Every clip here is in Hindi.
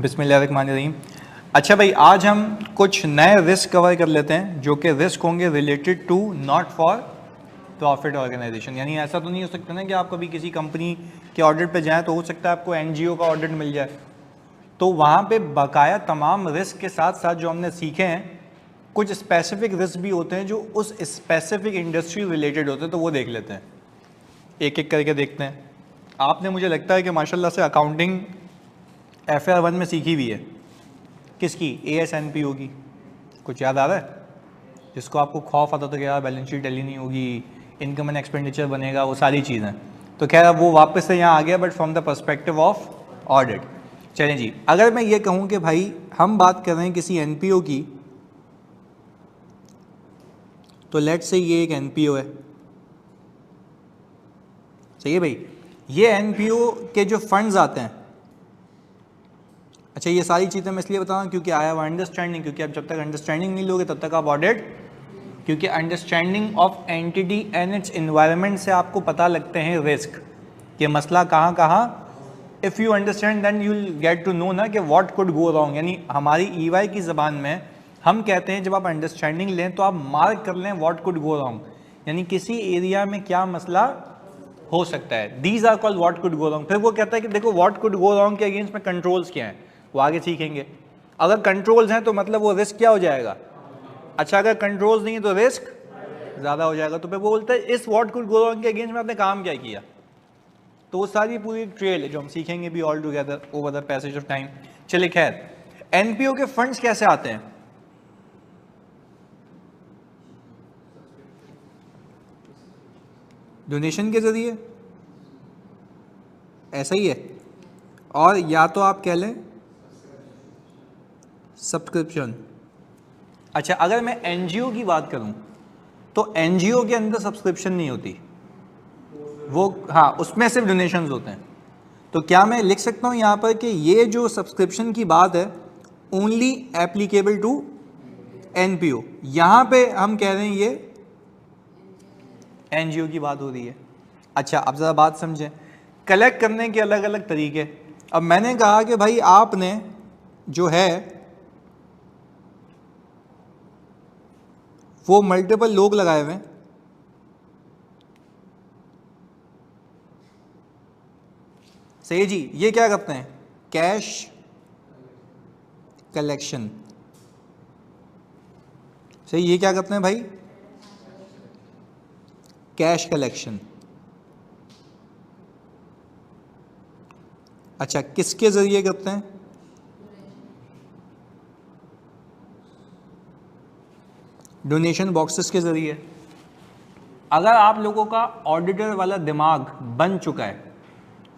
बिस्मिल्लाहिर्रहमानिर्रहीम। अच्छा भाई, आज हम कुछ नए रिस्क कवर कर लेते हैं जो कि रिस्क होंगे related to not for profit organisation. यानी ऐसा तो नहीं हो सकता ना कि आप कभी किसी कंपनी के ऑडिट पे जाएं तो हो सकता है आपको एनजीओ का ऑडिट मिल जाए, तो वहाँ पे बकाया तमाम रिस्क के साथ साथ जो हमने सीखे हैं कुछ स्पेसिफिक रिस्क भी होते हैं जो उस स्पेसिफिक इंडस्ट्री रिलेटेड होते हैं, तो वो देख लेते हैं, एक एक करके देखते हैं। आपने मुझे लगता है कि माशाल्लाह से अकाउंटिंग FR1 में सीखी हुई है। किसकी? ASNPO की। कुछ याद आ रहा है? जिसको आपको खौफ आता था कि यार बैलेंस शीट टैली नहीं होगी, इनकम एंड एक्सपेंडिचर बनेगा, वो सारी चीज़ें। तो खैर अब वो वापस से यहाँ आ गया, but from the perspective of audit. चलें जी, अगर मैं ये कहूँ कि भाई हम बात कर रहे हैं किसी NPO की, तो लेट्स से ये एक NPO है, सही है भाई। ये NPO के जो फंड्स आते हैं, अच्छा ये सारी चीज़ें मैं इसलिए बता रहा हूँ क्योंकि आया हुआ अंडरस्टैंडिंग, क्योंकि आप जब तक अंडरस्टैंडिंग नहीं लोगे तब तक आप ऑडिट, क्योंकि understanding of entity and it's environment से आपको पता लगते हैं रिस्क कि मसला कहाँ कहाँ। If you understand then you will get to know ना कि व्हाट कुड गो रॉन्ग। यानी हमारी EY की ज़बान में हम कहते हैं जब आप अंडरस्टैंडिंग लें तो आप मार्क कर लें व्हाट कुड गो रॉन्ग, यानी किसी एरिया में क्या मसला हो सकता है। These are called what could go wrong. फिर वो कहता है कि देखो व्हाट कुड गो रॉन्ग के अगेंस्ट में कंट्रोल्स क्या हैं, वो आगे सीखेंगे। अगर कंट्रोल्स हैं तो मतलब वो रिस्क क्या हो जाएगा? अच्छा, अगर कंट्रोल्स नहीं है तो रिस्क ज़्यादा हो जाएगा। तो फिर वो बोलता है इस व्हाट कुड गो रॉन्ग के अगेंस्ट में आपने काम क्या किया। तो वो सारी पूरी ट्रेल है जो हम सीखेंगे भी all together over the passage of time. चलिए खैर, NPO के फंड्स कैसे आते हैं? डोनेशन के जरिए, ऐसा ही है। और या तो आप कह लें सब्सक्रिप्शन। अच्छा, अगर मैं NGO की बात करूं तो NGO के अंदर सब्सक्रिप्शन नहीं होती, वो हाँ उसमें सिर्फ डोनेशंस होते हैं। तो क्या मैं लिख सकता हूं यहां पर कि ये जो सब्सक्रिप्शन की बात है ओनली एप्लीकेबल टू NPO? यहां पे हम कह रहे हैं ये NGO की बात हो रही है। अच्छा अब ज़रा बात समझें, कलेक्ट करने के अलग अलग तरीके। अब मैंने कहा कि भाई आपने जो है वो मल्टीपल लोग लगाए हुए हैं, सही जी। ये क्या करते हैं? Cash collection. सही, ये क्या करते हैं भाई? Cash collection. अच्छा, किसके जरिए करते हैं? डोनेशन बॉक्सेस के जरिए। अगर आप लोगों का ऑडिटर वाला दिमाग बन चुका है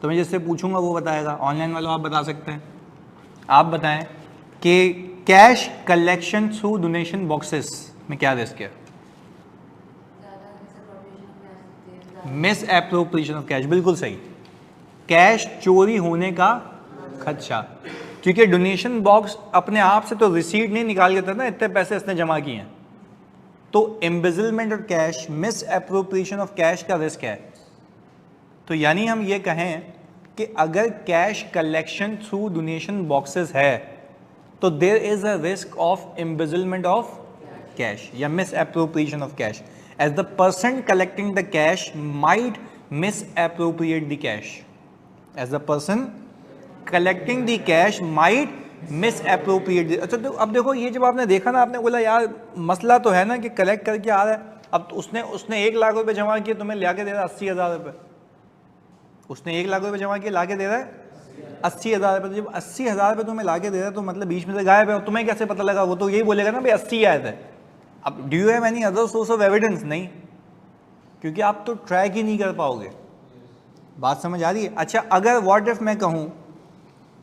तो मैं जिससे पूछूंगा वो बताएगा। ऑनलाइन वालों आप बता सकते हैं, आप बताएं कि cash collection through donation boxes में क्या रिस्क है? मिस एप्रोप्रिएशन ऑफ कैश, बिल्कुल सही। कैश चोरी होने का खदशा, क्योंकि डोनेशन बॉक्स अपने आप से तो रिसीट नहीं निकाल के ना इतने पैसे इसने जमा किए हैं, तो embezzlement of cash, miss appropriation of cash का रिस्क है। तो यानी हम ये कहें कि अगर cash collection through donation boxes है तो there is a risk of embezzlement of cash या miss appropriation of cash, as the person collecting the cash might miss appropriate the cash, as the person collecting the cash might miss appropriate. अच्छा, तो अब देखो ये जब आपने देखा ना, आपने बोला यार मसला तो है ना कि कलेक्ट करके आ रहा है, अब तो उसने 1 लाख रुपए जमा किए, तुम्हें ला के दे रहा है 80,000 रुपये। उसने 1 लाख रुपए जमा किए, ला के दे रहा है 80,000 रुपये। तो जब 80,000 रुपये तुम्हें ला के दे रहा है तो मतलब बीच में से गायब है, और तुम्हें कैसे पता लगा? वो तो यही बोलेगा ना भाई 80 आए थे। अब do you have any other source of evidence? नहीं, क्योंकि आप तो ट्रैक ही नहीं कर पाओगे। बात समझ आ रही है? अच्छा, अगर व्हाट इफ मैं कहूँ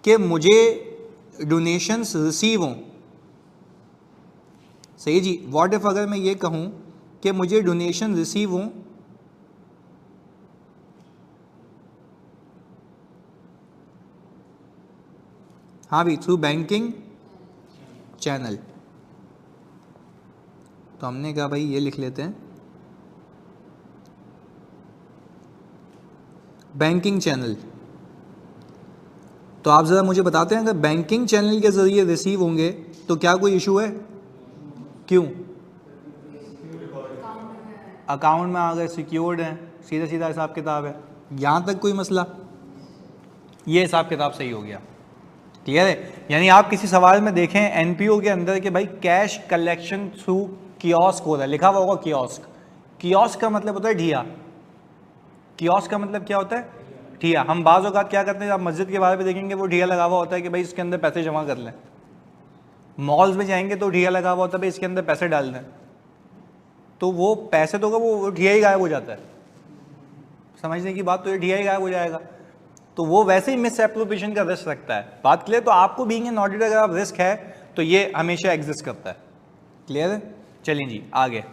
कि मुझे डोनेशंस रिसीव हों, सही जी, व्हाट इफ अगर मैं ये कहूँ कि मुझे डोनेशन रिसीव हों हाँ भी थ्रू बैंकिंग चैनल, तो हमने कहा भाई ये लिख लेते हैं बैंकिंग चैनल। तो आप ज़रा मुझे बताते हैं अगर बैंकिंग चैनल के ज़रिए रिसीव होंगे तो क्या कोई इशू है? क्यों? अकाउंट में आ गए, सिक्योर्ड हैं, सीधा सीधा हिसाब किताब है, यहाँ तक कोई मसला? ये हिसाब किताब सही हो गया, क्लियर है? यानी आप किसी सवाल में देखें एनपीओ के अंदर कि भाई कैश कलेक्शन थ्रू कियोस्क हो रहा है, लिखा हुआ होगा कियोस्क। कियोस्क का मतलब होता है ढिया। कियोस्क का मतलब क्या होता है? ढिया। हम बाज़ औक़ात क्या करते हैं, आप मस्जिद के बाहर भी देखेंगे वो ढिया लगा हुआ होता है कि भाई इसके अंदर पैसे जमा कर लें। मॉल्स में जाएंगे तो ढिया लगा हुआ होता है भाई इसके अंदर पैसे डाल दें, तो वो पैसे तो वो ढिया ही गायब हो जाता है। समझने की बात, तो ये ढिया ही गायब हो जाएगा। तो वो वैसे ही मिस एप्रोप्रिएशन का रिस्क रखता है। बात क्लियर? तो आपको बीइंग एन ऑडिटर अगर आप रिस्क है तो ये हमेशा एग्जिस्ट करता है, क्लियर है? चलिए जी आगे।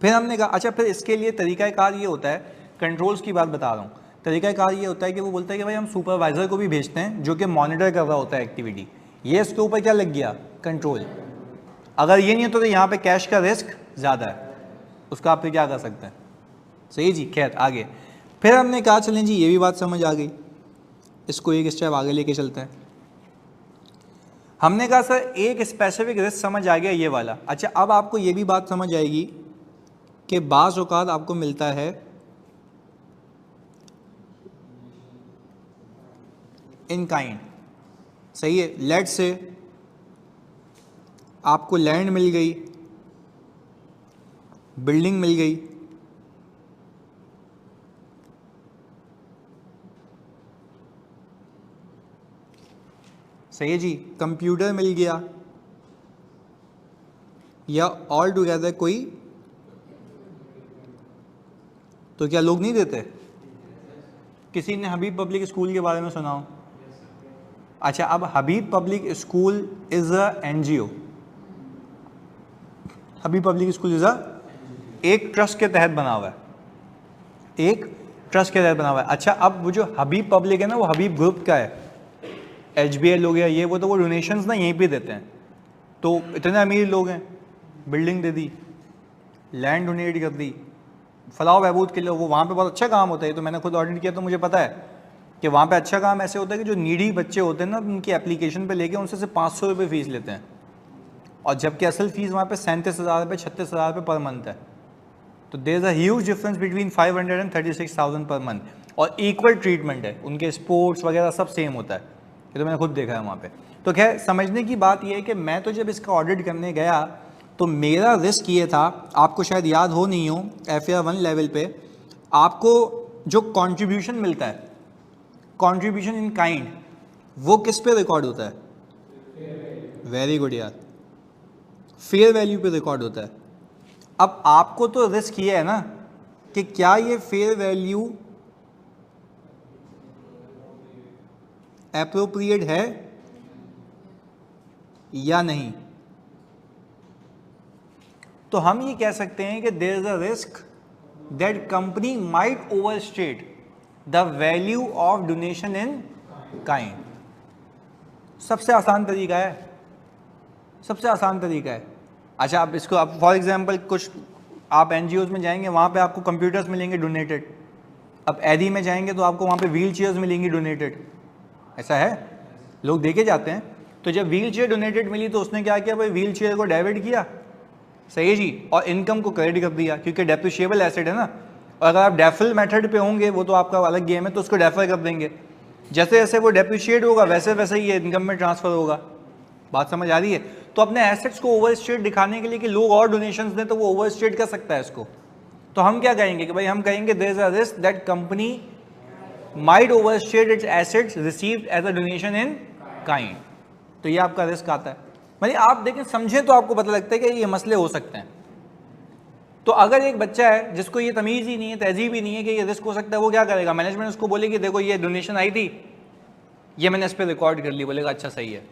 फिर हमने कहा अच्छा फिर इसके लिए तरीक़ाकार ये होता है, कंट्रोल्स की बात बता रहा हूँ, तरीक़ाकार ये होता है कि वो बोलता है कि भाई हम सुपरवाइज़र को भी भेजते हैं जो कि मॉनिटर कर रहा होता है एक्टिविटी, ये इसके ऊपर क्या लग गया? कंट्रोल। अगर ये नहीं होता तो यहाँ पे कैश का रिस्क ज़्यादा है, उसका आप क्या कर सकते हैं? सही जी। खैर आगे फिर हमने कहा चलें जी ये भी बात समझ आ गई, इसको एक स्टेप आगे लेके चलते हैं। हमने कहा सर एक स्पेसिफिक रिस्क समझ आ गया ये वाला। अच्छा अब आपको ये भी बात समझ आएगी कि बाज़ औक़ात आपको मिलता है इन काइंड, सही है? लेट से आपको लैंड मिल गई, बिल्डिंग मिल गई, सही है जी, कंप्यूटर मिल गया, या ऑल टुगेदर कोई, तो क्या लोग नहीं देते? किसी ने हबीब पब्लिक स्कूल के बारे में सुना हो? अच्छा अब Habib public school is a NGO, Habib public school is एक ट्रस्ट के तहत बना हुआ है, एक ट्रस्ट के तहत बना हुआ है। अच्छा अब वो जो हबीब पब्लिक है ना, वो हबीब ग्रुप का है, HBL हो गया ये वो, तो वो डोनेशंस ना यहीं पे देते हैं। तो इतने अमीर लोग हैं, बिल्डिंग दे दी, लैंड डोनेट कर दी, फलाह बहबूद के लिए, वो वहाँ पे बहुत अच्छा काम होता है। तो मैंने खुद ऑडिट किया तो मुझे पता है कि वहाँ पे अच्छा काम ऐसे होता है कि जो नीडी बच्चे होते हैं ना, उनकी एप्लीकेशन पे लेके उनसे सिर्फ 500 रुपये फ़ीस लेते हैं, और जबकि असल फ़ीस वहाँ पे 37,000 रुपये 36,000 रुपये पर मंथ है। तो there is a huge difference between 500 and 36,000 per month, और इक्वल ट्रीटमेंट है, उनके स्पोर्ट्स वगैरह सब सेम होता है। ये तो मैंने खुद देखा है वहाँ पे। तो खैर समझने की बात यह है कि मैं तो जब इसका ऑडिट करने गया तो मेरा रिस्क ये था, आपको शायद याद हो नहीं हो, FAR 1 लेवल पे आपको जो कंट्रीब्यूशन मिलता है, कंट्रीब्यूशन इन काइंड, वो किस पे रिकॉर्ड होता है? वेरी गुड यार, फेयर वैल्यू पे रिकॉर्ड होता है। अब आपको तो रिस्क ये है ना कि क्या ये फेयर वैल्यू एप्रोप्रिएट है या नहीं। तो हम ये कह सकते हैं कि there is a risk that company might overstate the value of donation in kind. सबसे आसान तरीका है, सबसे आसान तरीका है। अच्छा आप इसको, आप फॉर एग्जांपल कुछ आप NGOs में जाएंगे, वहाँ पे आपको कंप्यूटर्स मिलेंगे डोनेटेड। अब एडी में जाएंगे तो आपको वहाँ पे व्हील चेयर्स मिलेंगी डोनेटेड, ऐसा है, लोग देखे जाते हैं। तो जब व्हील चेयर डोनेटेड मिली तो उसने क्या किया भाई, व्हील चेयर को डेबिट किया, सही है जी, और इनकम को क्रेडिट कर दिया, क्योंकि डेप्रिशिएबल एसेट है ना। और अगर आप डेफल मेथड पे होंगे, वो तो आपका अलग गेम है, तो उसको डेफर कर देंगे। जैसे जैसे वो डेप्रिशिएट होगा वैसे वैसे ही ये इनकम में ट्रांसफर होगा। बात समझ आ रही है? तो अपने एसेट्स को ओवरस्टेट दिखाने के लिए कि लोग और डोनेशंस दें तो वो ओवरस्टेट कर सकता है इसको। तो हम क्या कहेंगे कि भाई हम कहेंगे there is a risk that company might overstate its assets received as a donation in kind. तो ये आपका रिस्क आता है। मतलब आप देखें, समझें तो आपको पता लगता है कि ये मसले हो सकते हैं। तो अगर एक बच्चा है जिसको ये तमीज़ ही नहीं है, तहजीब ही नहीं है कि ये रिस्क हो सकता है, वो क्या करेगा? मैनेजमेंट उसको बोलेगी देखो ये डोनेशन आई थी, ये मैंने इस पर रिकॉर्ड कर ली, बोलेगा अच्छा सही है।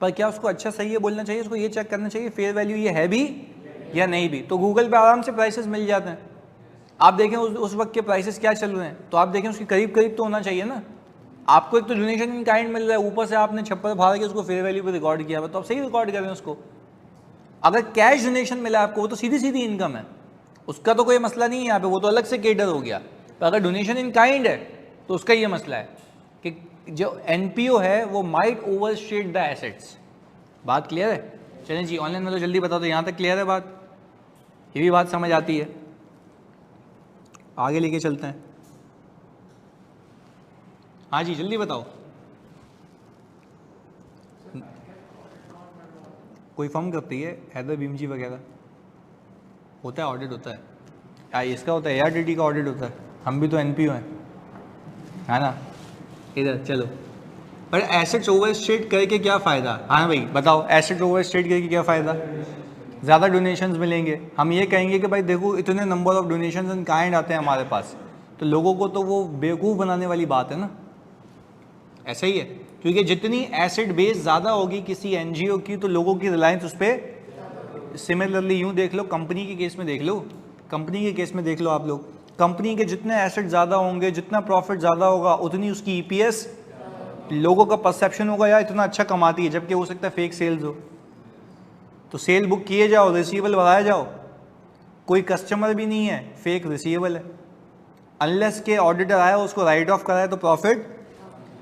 पर क्या उसको अच्छा सही है बोलना चाहिए? उसको ये चेक करना चाहिए फेयर वैल्यू ये है भी या नहीं भी। तो गूगल पे आराम से प्राइसेस मिल जाते हैं, आप देखें उस वक्त के प्राइसेस क्या चल रहे हैं, तो आप देखें उसके करीब करीब तो होना चाहिए ना। आपको एक तो डोनेशन इन काइंड मिल रहा है, ऊपर से आपने छप्पर फाड़ के उसको फेयर वैल्यू पे रिकॉर्ड किया, तो आप सही रिकॉर्ड करें उसको। अगर कैश डोनेशन मिला आपको, वो तो सीधी सीधी इनकम है, उसका तो कोई मसला नहीं है यहाँ पे, वो तो अलग से केटर हो गया। तो अगर डोनेशन इन काइंड है तो उसका ये मसला है कि जो एनपीओ है वो माइट ओवरस्टेट द एसेट्स। बात क्लियर है? चलें जी, ऑनलाइन में तो जल्दी बताओ, तो यहाँ तक क्लियर है बात? ये भी बात समझ आती है? आगे लेके चलते हैं। हाँ जी, जल्दी बताओ। कोई फर्म करती है, हैदर बीमजी वगैरह होता है, ऑडिट होता है, इसका होता है, ARTT का ऑडिट होता है, हम भी तो एनपीओ हैं, है ना? इधर चलो, पर एसेट्स ओवरस्टेट करके क्या फ़ायदा? हाँ भाई बताओ, एसेट्स ओवरस्टेट करके क्या फ़ायदा? ज़्यादा डोनेशंस मिलेंगे। हम ये कहेंगे कि भाई देखो इतने number of donations and kind आते हैं हमारे पास, तो लोगों को तो वो बेवकूफ़ बनाने वाली बात है ना। ऐसा ही है, क्योंकि जितनी एसेट बेस ज़्यादा होगी किसी एनजीओ की, तो लोगों की रिलायंस उस पर। सिमिलरली यूँ देख लो, कंपनी के केस में देख लो, कंपनी के केस में देख लो आप लोग, कंपनी के जितने एसेट ज़्यादा होंगे, जितना प्रॉफिट ज़्यादा होगा, उतनी उसकी ईपीएस, लोगों का परसेप्शन होगा यार इतना अच्छा कमाती है, जबकि हो सकता है फेक सेल्स हो। तो सेल बुक किए जाओ, रिसीवेबल बढ़ाया जाओ, कोई कस्टमर भी नहीं है, फेक रिसीवेबल है। अनलेस के ऑडिटर आया उसको राइट ऑफ कराए तो प्रॉफिट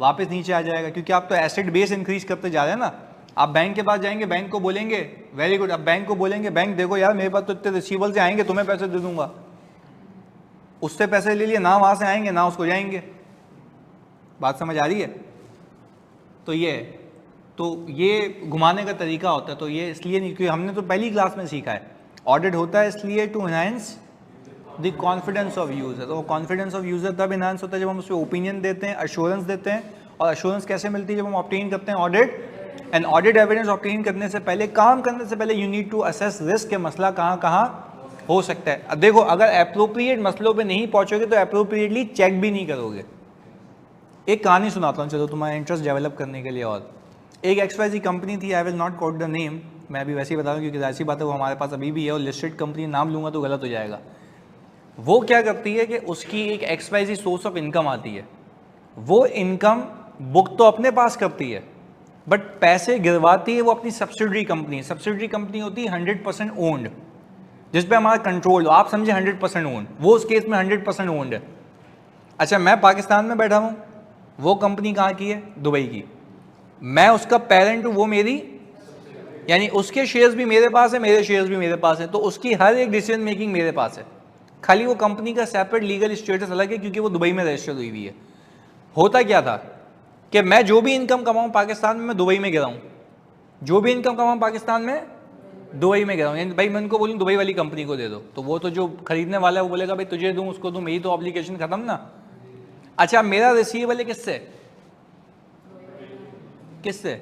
वापस नीचे आ जाएगा, क्योंकि आप तो एसेट बेस इंक्रीज करते जा रहे हैं ना। आप बैंक के पास जाएंगे, बैंक को बोलेंगे वेरी गुड, अब बैंक को बोलेंगे बैंक देखो यार मेरे पास तो इतने रिसीवेबल से आएंगे, तुम्हें पैसे दे दूंगा, उससे पैसे ले लिए ना, वहाँ से आएंगे ना उसको जाएंगे। बात समझ आ रही है? तो ये घुमाने का तरीका होता है। तो ये इसलिए नहीं, क्योंकि हमने तो पहली क्लास में सीखा है, ऑडिट होता है इसलिए to enhance the confidence of user. तो कॉन्फिडेंस ऑफ यूजर तब एनहांस होता है जब हम उसमें ओपिनियन देते हैं, अश्योरेंस देते हैं। और अश्योरेंस कैसे मिलती है? जब हम ऑब्टेन करते हैं audit, and audit evidence obtain करने से पहले, काम करने से पहले, you need to assess risk के मसला कहाँ कहाँ हो सकता है। अब देखो, अगर अप्रोप्रिएट मसलों पे नहीं पहुंचोगे तो अप्रोप्रिएटली चेक भी नहीं करोगे। एक कहानी सुनाता हूँ चलो तुम्हारा इंटरेस्ट डेवलप करने के लिए। और एक XYZ कंपनी थी, I will not quote the name, मैं अभी वैसे ही बता रहा हूँ क्योंकि ऐसी बात है वो हमारे पास अभी भी है, और लिस्टेड कंपनी नाम लूँगा तो गलत हो जाएगा। वो क्या करती है कि उसकी एक XYZ सोर्स ऑफ इनकम आती है, वो इनकम बुक तो अपने पास करती है, बट पैसे गिरवाती है वो अपनी सब्सिडरी कंपनी। सब्सिडरी कंपनी होती है 100% ओन्ड, जिस पे हमारा कंट्रोल हो, आप समझे 100% ओन्ड, वो उस केस में 100% ओन्ड है। अच्छा, मैं पाकिस्तान में बैठा हूँ, वो कंपनी कहाँ की है? दुबई की। मैं उसका पेरेंट हूँ, वो मेरी, यानी उसके शेयर्स भी मेरे पास है, मेरे शेयर्स भी मेरे पास है, तो उसकी हर एक डिसीजन मेकिंग मेरे पास है। खाली वो कंपनी का सेपरेट लीगल स्टेटस अलग है क्योंकि वो दुबई में रजिस्टर हुई हुई है। होता क्या था कि मैं जो भी इनकम कमाऊँ पाकिस्तान में, मैं दुबई में गिराऊँ, जो भी इनकम कमाऊँ पाकिस्तान में, दुबई में गिराऊँ। यानी भाई मैं उनको बोलूँ दुबई वाली कंपनी को दे दो, तो वो तो जो खरीदने वाला है वो बोलेगा भाई तुझे दूँ, उसको दूँ, मेरी तो ऑब्लिगेशन खत्म ना। अच्छा, मेरा रिसीवेबल है किससे? किससे?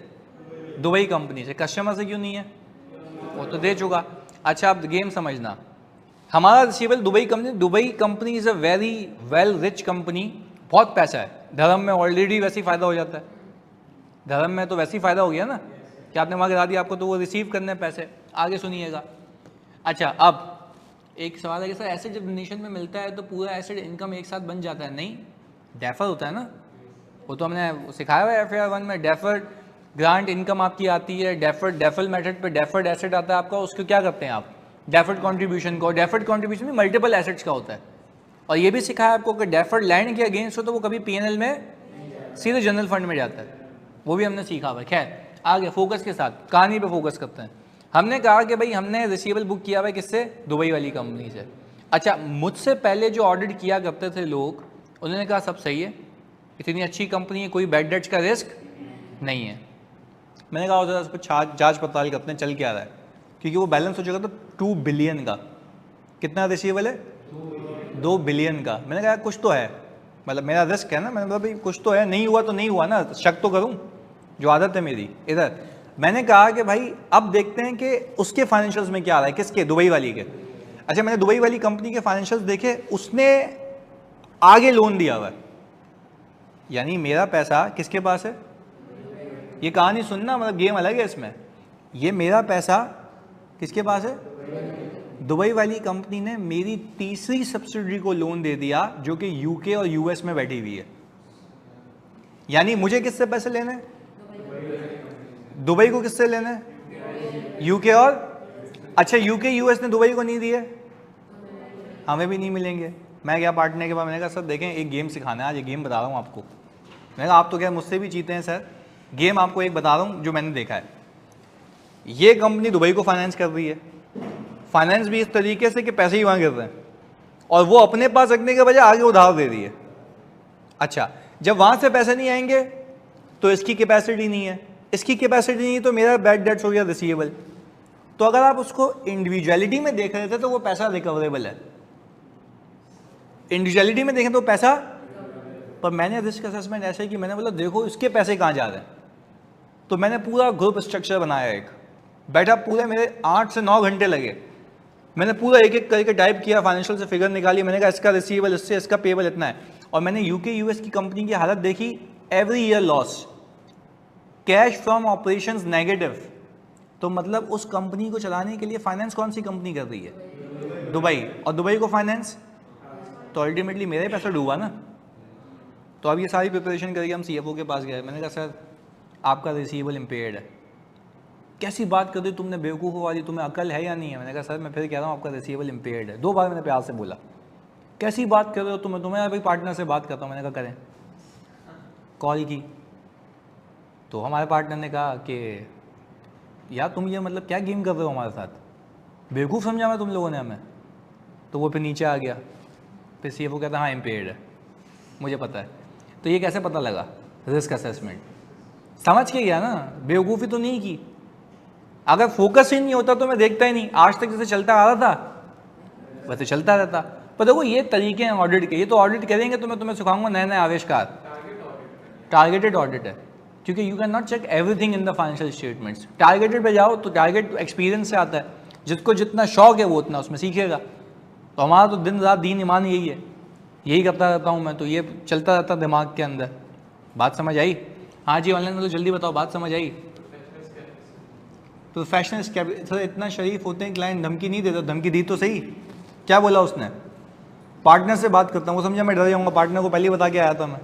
दुबई कंपनी से। कस्टमर से क्यों नहीं है? वो तो दे चुका। अच्छा, अब गेम समझना, हमारा receivable Dubai company is a very well rich company, बहुत पैसा है। धर्म में ऑलरेडी वैसे ही फ़ायदा हो जाता है, धर्म में तो वैसे ही फ़ायदा हो गया ना कि आपने वहाँ गिरा दिया, आपको तो वो रिसीव करने पैसे। आगे सुनिएगा। अच्छा, अब एक सवाल है कि सर एसेट जब डोनेशन में मिलता है तो पूरा एसेट इनकम एक साथ बन जाता है? नहीं, डेफर होता है ना, वो तो हमने सिखाया हुआ है FAR 1 में। डेफर्ड ग्रांट इनकम आपकी आती है, डेफर्ड मेथड पे डेफर्ड एसेट आता है आपका, उसको क्या करते हैं आप? डेफर्ड कंट्रीब्यूशन को। डेफर्ड कंट्रीब्यूशन भी मल्टीपल एसेट्स का होता है। और ये भी सिखाया आपको कि डेफर्ड लैंड के अगेंस्ट हो तो वो कभी PNL में सीधे जनरल फंड में जाता है, वो भी हमने सीखा हुआ है। खैर, आगे फोकस के साथ कहानी पे फोकस करते हैं। हमने कहा कि भाई हमने रिसीवेबल बुक किया हुआ है किससे? दुबई वाली कंपनी से। अच्छा, मुझसे पहले जो ऑडिट किया करते थे लोग, उन्होंने कहा सब सही है, इतनी अच्छी कंपनी है, कोई बैड डेट्स का रिस्क नहीं है। मैंने कहा ज़रा उस पर जाँच पड़ताल करते हैं चल क्या रहा है, क्योंकि वो बैलेंस हो चुका था 2 बिलियन का। कितना रिसीवेबल है? 2 बिलियन का। मैंने कहा कुछ तो है, मतलब मेरा रिस्क है ना, मैंने बोला भाई कुछ तो है, नहीं हुआ तो नहीं हुआ ना, शक तो करूँ, जो आदत है मेरी। इधर मैंने कहा कि भाई अब देखते हैं कि उसके फाइनेंशियल्स में क्या आ रहा है। किसके? दुबई वाली के। अच्छा, मैंने दुबई वाली कंपनी के फाइनेंशियल्स देखे, उसने आगे लोन दिया हुआ है, यानी मेरा पैसा किसके पास है? ये कहानी सुनना, मतलब गेम अलग है इसमें। ये मेरा पैसा किसके पास है? दुबई वाली कंपनी ने मेरी तीसरी सब्सिडरी को लोन दे दिया जो कि UK और US में बैठी हुई है। यानी मुझे किससे पैसे लेने? दुबई को किससे लेने? UK और, अच्छा UK US ने दुबई को नहीं दिए, हमें भी नहीं मिलेंगे। मैं गया पार्टनर के पास, मैंने कहा सर देखें एक गेम सिखाना है आज, ये गेम बता रहा हूँ आपको, मैंने कहा आप तो क्या मुझसे भी जीते हैं सर। गेम आपको एक बता रहा हूँ जो मैंने देखा है। ये कंपनी दुबई को फाइनेंस कर रही है, फाइनेंस भी इस तरीके से कि पैसे ही वहाँ गिर रहे हैं और वो अपने पास रखने के बजाय आगे उधार दे रही है। अच्छा, जब वहाँ से पैसे नहीं आएंगे तो इसकी कैपेसिटी नहीं है, इसकी कैपेसिटी नहीं तो मेरा बैड डेट्स हो गया रिसीवेबल। तो अगर आप उसको इंडिविजुअलिटी में देख रहे थे तो वो पैसा रिकवरेबल है, इंडिविजुअलिटी में देखें तो पैसा। पर मैंने रिस्क असेसमेंट ऐसे कि मैंने बोला देखो इसके पैसे कहाँ जा रहे हैं, तो मैंने पूरा ग्रुप स्ट्रक्चर बनाया, एक बैठा पूरे मेरे 8 से 9 घंटे लगे, मैंने पूरा एक एक करके टाइप किया, फाइनेंशियल से फिगर निकाली, मैंने कहा इसका रिसीवेबल इससे, इसका पेबल इतना है। और मैंने यूके यूएस की कंपनी की हालत देखी, every year loss, cash from operations negative. तो मतलब उस कंपनी को चलाने के लिए फाइनेंस कौन सी कंपनी कर रही है? दुबई। और दुबई को फाइनेंस, तो अल्टीमेटली मेरा ही पैसा डूबा ना। तो अब ये सारी प्रिपरेशन करके हम सीएफओ के पास गए, मैंने कहा सर आपका रिसीवेबल इम्पेयर्ड है। कैसी बात कर दी तुमने बेवकूफ़ वाली, तुम्हें अकल है या नहीं है? मैंने कहा सर मैं फिर कह रहा हूँ आपका रिसीवेबल इम्पेयर्ड है। 2 बार मैंने प्यार से बोला, कैसी बात कर रहे हो तुम्हें अभी पार्टनर से बात करता हूँ। मैंने कहा करें। कॉल की तो हमारे पार्टनर ने कहा कि यार तुम ये मतलब क्या गेम कर रहे हो हमारे साथ, बेवकूफ़ समझा मैं तुम लोगों ने हमें। तो वो फिर नीचे आ गया, फिर सीएफओ कहता हाँ इम्पेयर्ड है, मुझे पता है। तो ये कैसे पता लगा? रिस्क असेसमेंट समझ के गया ना, बेवकूफ़ी तो नहीं की। अगर फोकस ही नहीं होता तो मैं देखता ही नहीं, आज तक जैसे चलता आ रहा था वैसे चलता रहता। पर देखो ये तरीके हैं ऑडिट के, ये तो ऑडिट करेंगे तो मैं तुम्हें सिखाऊंगा नए नए आविष्कार। टारगेटेड ऑडिट है, क्योंकि you can not check everything in the financial statements. Targeted पे जाओ तो टारगेट एक्सपीरियंस से आता है, जिसको जितना शौक है वो उतना उसमें सीखेगा। तो हमारा तो दिन रात दीन ईमान यही है, यही करता रहता हूँ मैं, तो ये चलता रहता दिमाग के अंदर। बात समझ आई? हाँ जी ऑनलाइन में तो जल्दी बताओ, बात समझ आई? प्रोफेशनल सर इतना शरीफ होते हैं, क्लाइंट धमकी नहीं देता। धमकी दी तो सही, क्या बोला उसने? पार्टनर से बात करता हूँ, वो समझा मैं डर जाऊँगा, पार्टनर को पहले ही बता के आया था मैं।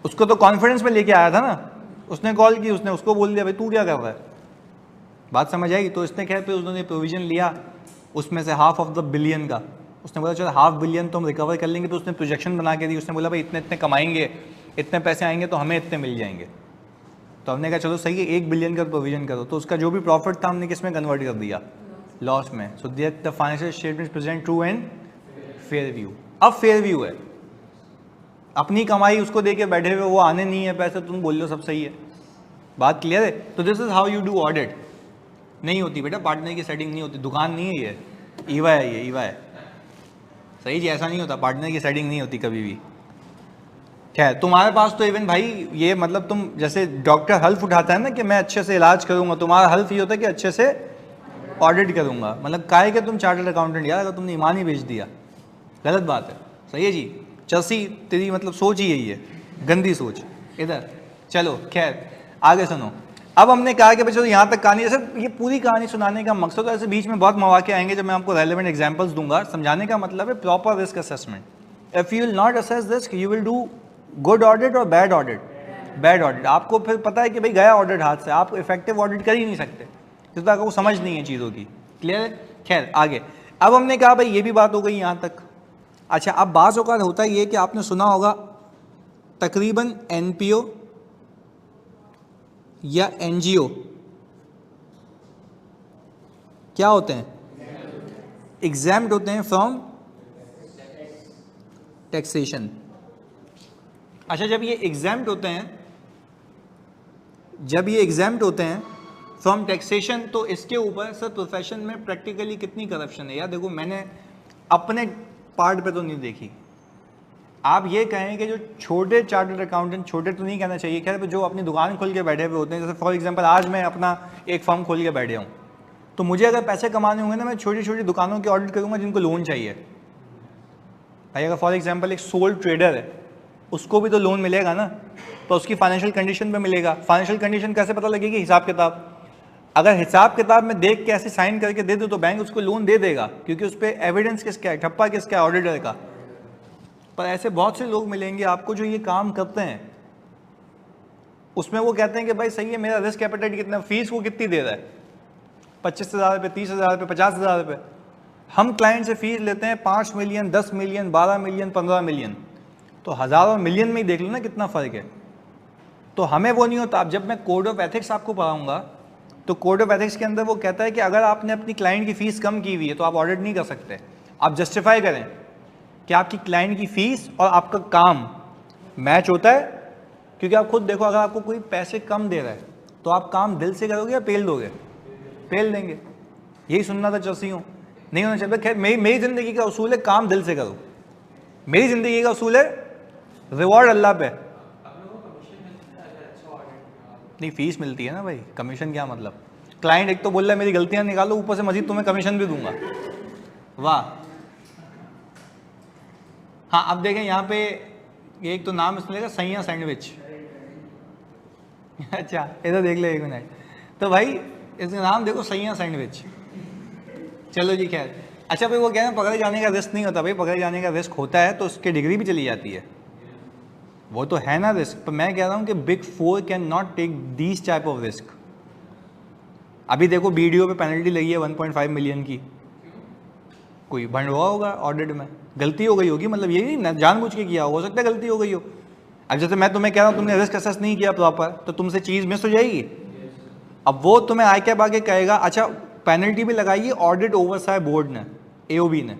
उसको तो कॉन्फिडेंस में लेके आया था ना, उसने कॉल की, उसने उसको बोल दिया भाई तू क्या कर रहा है। बात समझ आई? तो इसने खैर फिर उन्होंने प्रोविजन लिया, उसमें से $500 million का। उसने बोला चलो $500 million तो हम रिकवर कर लेंगे। तो उसने प्रोजेक्शन बना के दी, उसने बोला भाई इतने इतने कमाएंगे, इतने पैसे आएंगे तो हमें इतने मिल जाएंगे। तो हमने कहा चलो सही है, $1 billion का प्रोविजन करो। तो उसका जो भी प्रॉफिट था हमने किस में कन्वर्ट कर दिया? लॉस में। So that the financial statement present true and fair view. अब फेयर व्यू है, अपनी कमाई उसको दे के बैठे हुए, वो आने नहीं है पैसे, तुम बोल लो सब सही है। बात क्लियर है? तो this is how you do audit. नहीं होती बेटा, पार्टनर की सेटिंग नहीं होती, दुकान नहीं है ये, ईवा है, ये ईवा है। सही जी, ऐसा नहीं होता, पार्टनर की सेटिंग नहीं होती कभी भी। खैर तुम्हारे पास तो इवन भाई ये मतलब तुम जैसे डॉक्टर हल्फ उठाता है ना कि मैं अच्छे से इलाज करूंगा, तुम्हारा हल्फ ये होता है कि अच्छे से ऑडिट करूंगा। मतलब काहे के तुम चार्टर्ड अकाउंटेंट यार, अगर तुमने ईमान ही बेच दिया, गलत बात है। सही है जी, चलसी तेरी मतलब सोच ही यही है, गंदी सोच। इधर चलो, खैर आगे सुनो। अब हमने कहा कि भाई चलो यहाँ तक कहानी, जैसे ये पूरी कहानी सुनाने का मकसद है, ऐसे बीच में बहुत मौके आएंगे जब मैं आपको रेलेवेंट एग्जांपल्स दूंगा। समझाने का मतलब है proper risk assessment. If you will not assess risk you will do good audit और बैड ऑडिट। बैड ऑडिट आपको फिर पता है कि भाई गया ऑडिट हाथ से, आप इफेक्टिव ऑडिट कर ही नहीं सकते क्योंकि तो आपको समझ नहीं है चीज़ों की। क्लियर है? खैर आगे। अब हमने कहा भाई ये भी बात हो गई यहाँ तक। अच्छा, अब बाज़ औक़ात होता है ये कि आपने सुना होगा तकरीबन एनपीओ या एनजीओ क्या होते हैं? एग्जैम्प्ट होते हैं फ्रॉम टैक्सेशन। अच्छा, जब ये एग्जैम्प्ट होते हैं फ्रॉम टैक्सेशन, तो इसके ऊपर सर प्रोफेशन में प्रैक्टिकली कितनी करप्शन है? यार देखो, मैंने अपने पार्ट पे तो नहीं देखी। आप ये कहें कि जो छोटे चार्टर्ड अकाउंटेंट, छोटे तो नहीं कहना चाहिए खैर, जो अपनी दुकान खोल के बैठे हुए होते हैं, जैसे फॉर एग्जांपल आज मैं अपना एक फर्म खोल के बैठे हूँ, तो मुझे अगर पैसे कमाने होंगे ना, मैं छोटी छोटी दुकानों की ऑडिट करूँगा जिनको लोन चाहिए। भाई अगर फॉर एग्जांपल एक सोल ट्रेडर है, उसको भी तो लोन मिलेगा ना, तो उसकी फाइनेंशियल कंडीशन पे मिलेगा। फाइनेंशियल कंडीशन कैसे पता लगेगी? हिसाब किताब। अगर हिसाब किताब में देख के ऐसे साइन करके दे दो तो बैंक उसको लोन दे देगा, क्योंकि उस पर एविडेंस किसका है? ठप्पा किसका है? ऑडिटर का। पर ऐसे बहुत से लोग मिलेंगे आपको जो ये काम करते हैं, उसमें वो कहते हैं कि भाई सही है, मेरा रिस्क एपेटाइट कितना, फीस वो कितनी दे रहा है? 25,000 रुपये, 30,000 रुपये, 50,000 रुपये। हम क्लाइंट से फीस लेते हैं 5 मिलियन, 10 मिलियन, 12 मिलियन, 15 मिलियन। तो हज़ार और मिलियन में ही देख लो ना कितना फ़र्क है। तो हमें वो नहीं होता। अब जब मैं कोड ऑफ एथिक्स आपको पढ़ाऊंगा तो कोड ऑफ एथिक्स के अंदर वो कहता है कि अगर आपने अपनी क्लाइंट की फीस कम की हुई है तो आप ऑडिट नहीं कर सकते। आप जस्टिफाई करें कि आपकी क्लाइंट की फीस और आपका काम मैच होता है, क्योंकि आप खुद देखो, अगर आपको कोई पैसे कम दे रहा है तो आप काम दिल से करोगे या पेल दोगे? पेल देंगे। यही सुनना था चर्सियों, नहीं होना चाहिए। खैर मेरी ज़िंदगी का उसूल है काम दिल से करो। मेरी ज़िंदगी का उसूल है रिवॉर्ड अल्लाह पे। नहीं, फीस मिलती है ना भाई, कमीशन क्या मतलब? क्लाइंट एक तो बोल रहा है मेरी गलतियां निकालो, ऊपर से मजीद तुम्हें कमीशन भी दूंगा। वाह। हाँ, अब देखें यहाँ पे ये एक तो नाम इसमें लेगा सैया सैंडविच। अच्छा इधर देख ले एक मिनट, तो भाई इसका नाम देखो सैया सैंडविच। चलो जी खैर। अच्छा भाई वो कह रहे हैं पकड़े जाने का रिस्क नहीं होता। भाई पकड़े जाने का रिस्क होता है तो उसकी डिग्री भी चली जाती है, वो तो है ना रिस्क। पर मैं कह रहा हूँ कि big 4 can not take these type of risk. अभी देखो वीडियो पे पेनल्टी लगी है 1.5 मिलियन की, कोई भंड हुआ होगा ऑडिट में, गलती हो गई होगी, मतलब ये नहीं जानबूझ के किया हो सकता है गलती हो गई हो। अब जैसे मैं तुम्हें कह रहा हूँ तुमने रिस्क असेस नहीं किया प्रॉपर, तो तुमसे चीज़ मिस हो जाएगी। अब वो तुम्हें आए क्या बागे कहेगा, अच्छा पेनल्टी भी लगाई ऑडिट ओवरसाइट बोर्ड ने, AOB ने।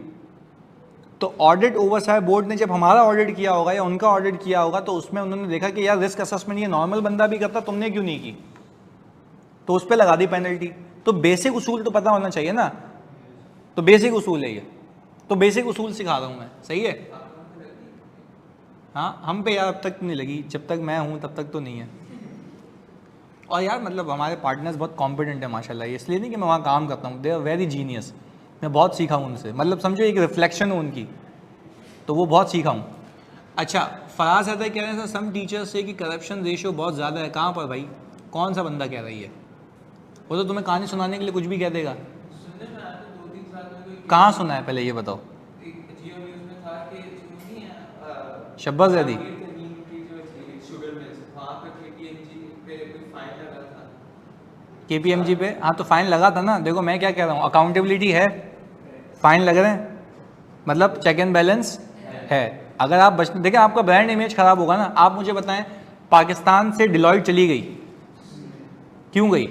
तो ऑडिट ओवरसाइट बोर्ड ने जब हमारा ऑडिट किया होगा या उनका ऑडिट किया होगा तो उसमें उन्होंने देखा कि यार रिस्क असेसमेंट ये नॉर्मल बंदा भी करता, तुमने क्यों नहीं की, तो उस पर लगा दी पेनल्टी। तो बेसिक उसूल तो पता होना चाहिए ना, तो बेसिक उसूल है ये, तो बेसिक उसूल सिखा रहा हूँ मैं, सही है। हाँ हम पे यार अब तक नहीं लगी, जब तक मैं हूँ तब तक तो नहीं है। और यार मतलब हमारे पार्टनर्स बहुत कॉम्पिटेंट है माशाल्लाह, इसलिए नहीं कि मैं वहाँ काम करता हूँ, दे आर वेरी जीनियस। मैं बहुत सीखा हूँ उनसे, मतलब समझो एक रिफ्लेक्शन हो उनकी, तो वो बहुत सीखा हूँ। अच्छा फराज आता है कह रहे हैं सर सम टीचर्स से कि करप्शन रेशियो बहुत ज़्यादा है। कहाँ पर भाई, कौन सा बंदा कह रही है? वो तो तुम्हें कहानी सुनाने के लिए कुछ भी कह देगा। कहाँ सुना है पहले ये बताओ? शब्बाज ज़ैदी। KPMG पे, हाँ तो फाइन लगा था ना। देखो मैं क्या कह रहा हूँ, अकाउंटेबिलिटी है, फाइन लग रहे हैं, मतलब चेक एंड बैलेंस है। अगर आप बच देखें आपका ब्रांड इमेज खराब होगा ना। आप मुझे बताएं पाकिस्तान से डिलॉयट चली गई, क्यों गई?